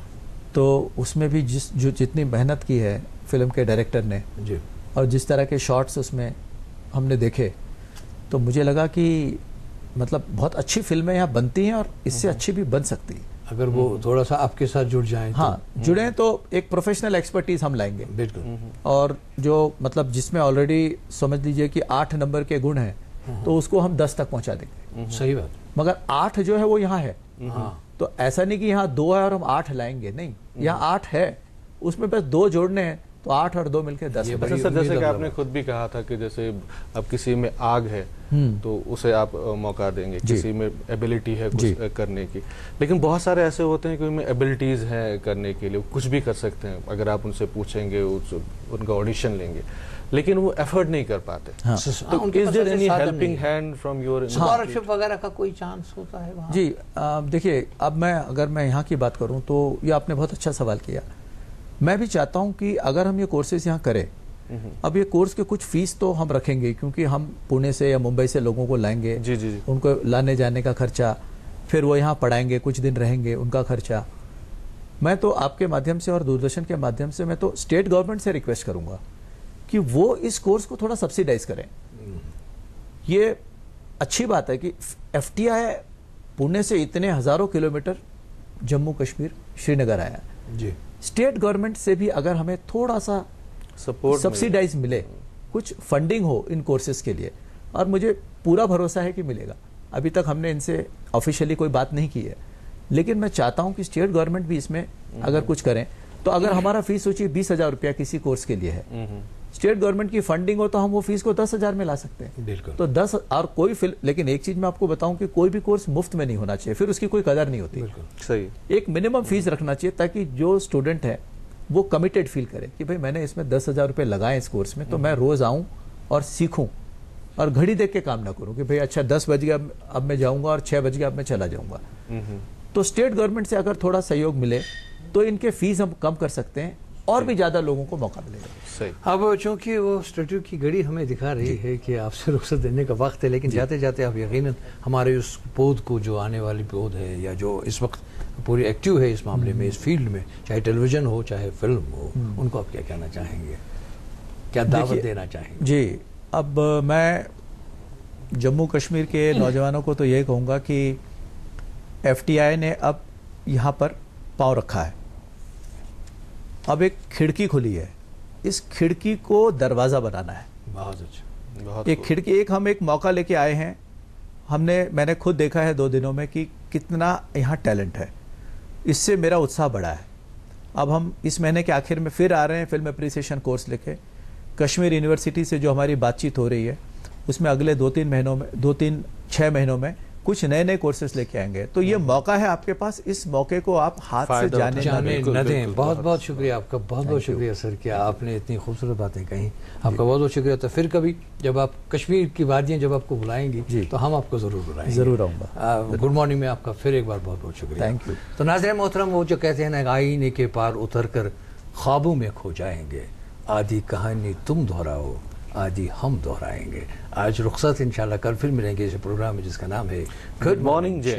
तो उसमें भी जितनी मेहनत की है फिल्म के डायरेक्टर ने, जी। और जिस तरह के शॉट्स उसमें हमने देखे, तो मुझे लगा कि मतलब बहुत अच्छी फिल्में यहाँ बनती हैं और इससे अच्छी भी बन सकती है अगर वो थोड़ा सा आपके साथ जुड़ जाए। हाँ, जुड़े तो एक प्रोफेशनल एक्सपर्टीज हम लाएंगे, बिल्कुल। और जो मतलब जिसमें ऑलरेडी समझ लीजिए कि 8 नंबर के गुण हैं, तो उसको हम 10 तक पहुंचा देंगे। सही बात। मगर 8 जो है वो यहाँ है, हाँ। तो ऐसा नहीं कि यहाँ 2 है और हम 8 लाएंगे, नहीं, यहाँ 8 है, उसमें बस 2 जोड़ने हैं, तो 8 और 2 मिलकर 10। ये अच्छा बड़ी सर, जैसे उम्मीद कि है आपने खुद भी कहा था कि जैसे अब किसी में आग है तो उसे आप मौका देंगे, किसी में एबिलिटी है कुछ करने की, लेकिन बहुत सारे ऐसे होते हैं कि उनमें एबिलिटीज हैं करने के लिए, कुछ भी कर सकते हैं, अगर आप उनसे पूछेंगे उनका ऑडिशन लेंगे, लेकिन वो एफर्ट नहीं कर पाते। हाँ। तो is there any helping hand from your scholarship वगैरह का कोई चांस होता है वहाँ? जी, देखिए अब अगर मैं यहाँ की बात करूँ तो ये आपने बहुत अच्छा सवाल किया। मैं भी चाहता हूँ कि अगर हम ये कोर्सेज यहाँ करें, अब ये कोर्स के कुछ फीस तो हम रखेंगे, क्योंकि हम पुणे से या मुंबई से लोगों को लाएंगे, जी जी जी। उनको लाने जाने का खर्चा, फिर वो यहाँ पढ़ाएंगे, कुछ दिन रहेंगे, उनका खर्चा। मैं तो आपके माध्यम से और दूरदर्शन के माध्यम से मैं तो स्टेट गवर्नमेंट से रिक्वेस्ट करूंगा कि वो इस कोर्स को थोड़ा सब्सिडाइज करें। ये अच्छी बात है कि FTI पुणे से इतने हजारों किलोमीटर जम्मू कश्मीर श्रीनगर आया, जी। स्टेट गवर्नमेंट से भी अगर हमें थोड़ा सा सपोर्ट सब्सिडाइज मिले, कुछ फंडिंग हो इन कोर्सेज के लिए, और मुझे पूरा भरोसा है कि मिलेगा। अभी तक हमने इनसे ऑफिशियली कोई बात नहीं की है, लेकिन मैं चाहता हूं कि स्टेट गवर्नमेंट भी इसमें अगर कुछ करें, तो अगर हमारा फीस सोचिए 20,000 रुपया किसी कोर्स के लिए है, स्टेट गवर्नमेंट की फंडिंग हो तो हम वो फीस को 10,000 में ला सकते हैं। बिल्कुल। तो 10 और कोई फिल्म, लेकिन एक चीज मैं आपको बताऊं कि कोई भी कोर्स मुफ्त में नहीं होना चाहिए, फिर उसकी कोई कदर नहीं होती। सही। एक मिनिमम फीस रखना चाहिए ताकि जो स्टूडेंट है वो कमिटेड फील करे कि भाई मैंने इसमें 10,000 रुपये लगाए इस कोर्स में, तो मैं रोज आऊं और सीखूं, और घड़ी देख के काम ना करूं कि भाई अच्छा 10 बज गया अब मैं जाऊंगा और 6 बज गया अब मैं चला जाऊंगा। तो स्टेट गवर्नमेंट से अगर थोड़ा सहयोग मिले तो इनके फीस हम कम कर सकते हैं और भी ज्यादा लोगों को मौका मिलेगा। सही। अब चूंकि वो स्टैट्यू की घड़ी हमें दिखा रही है कि आपसे रुखसत देने का वक्त है, लेकिन जाते जाते आप यकीनन हमारे उस पौध को, जो आने वाली पौध है या जो इस वक्त पूरी एक्टिव है इस मामले में, इस फील्ड में, चाहे टेलीविजन हो चाहे फिल्म हो, उनको आप क्या कहना चाहेंगे, क्या दावत देना चाहेंगे? जी, अब मैं जम्मू कश्मीर के नौजवानों को तो ये कहूँगा कि FTI ने अब यहाँ पर पाँव रखा है, अब एक खिड़की खुली है, इस खिड़की को दरवाज़ा बनाना है। बहुत अच्छा। बहुत एक खिड़की, हम एक मौका लेके आए हैं, मैंने खुद देखा है 2 दिनों में कि कितना यहाँ टैलेंट है, इससे मेरा उत्साह बढ़ा है। अब हम इस महीने के आखिर में फिर आ रहे हैं फिल्म एप्रिसिएशन कोर्स लेके, कश्मीर यूनिवर्सिटी से जो हमारी बातचीत हो रही है उसमें अगले 2-3-6 महीनों में कुछ नए नए कोर्सेज लेके आएंगे। तो ये मौका है आपके पास, इस मौके को आप हाथ से जाने न दें। बहुत बहुत शुक्रिया आपका, बहुत बहुत शुक्रिया सर कि आपने इतनी खूबसूरत बातें कही। आपका बहुत बहुत शुक्रिया। तो फिर कभी जब आप कश्मीर की वादियाँ जब आपको बुलाएंगी तो हम आपको जरूर बुलाएंगे। जरूर आऊँगा। गुड मॉर्निंग में आपका फिर एक बार बहुत बहुत शुक्रिया। Thank you. तो नाज़रीन मोहतरम, वो जो कहते हैं ना, आईने के पार उतर कर ख्वाबों में खो जाएंगे, आधी कहानी तुम दोहराओ आदि हम दोहराएंगे। आज रुखसत, इंशाल्लाह कल फिर मिलेंगे इस प्रोग्राम में जिसका नाम है गुड मॉर्निंग जे।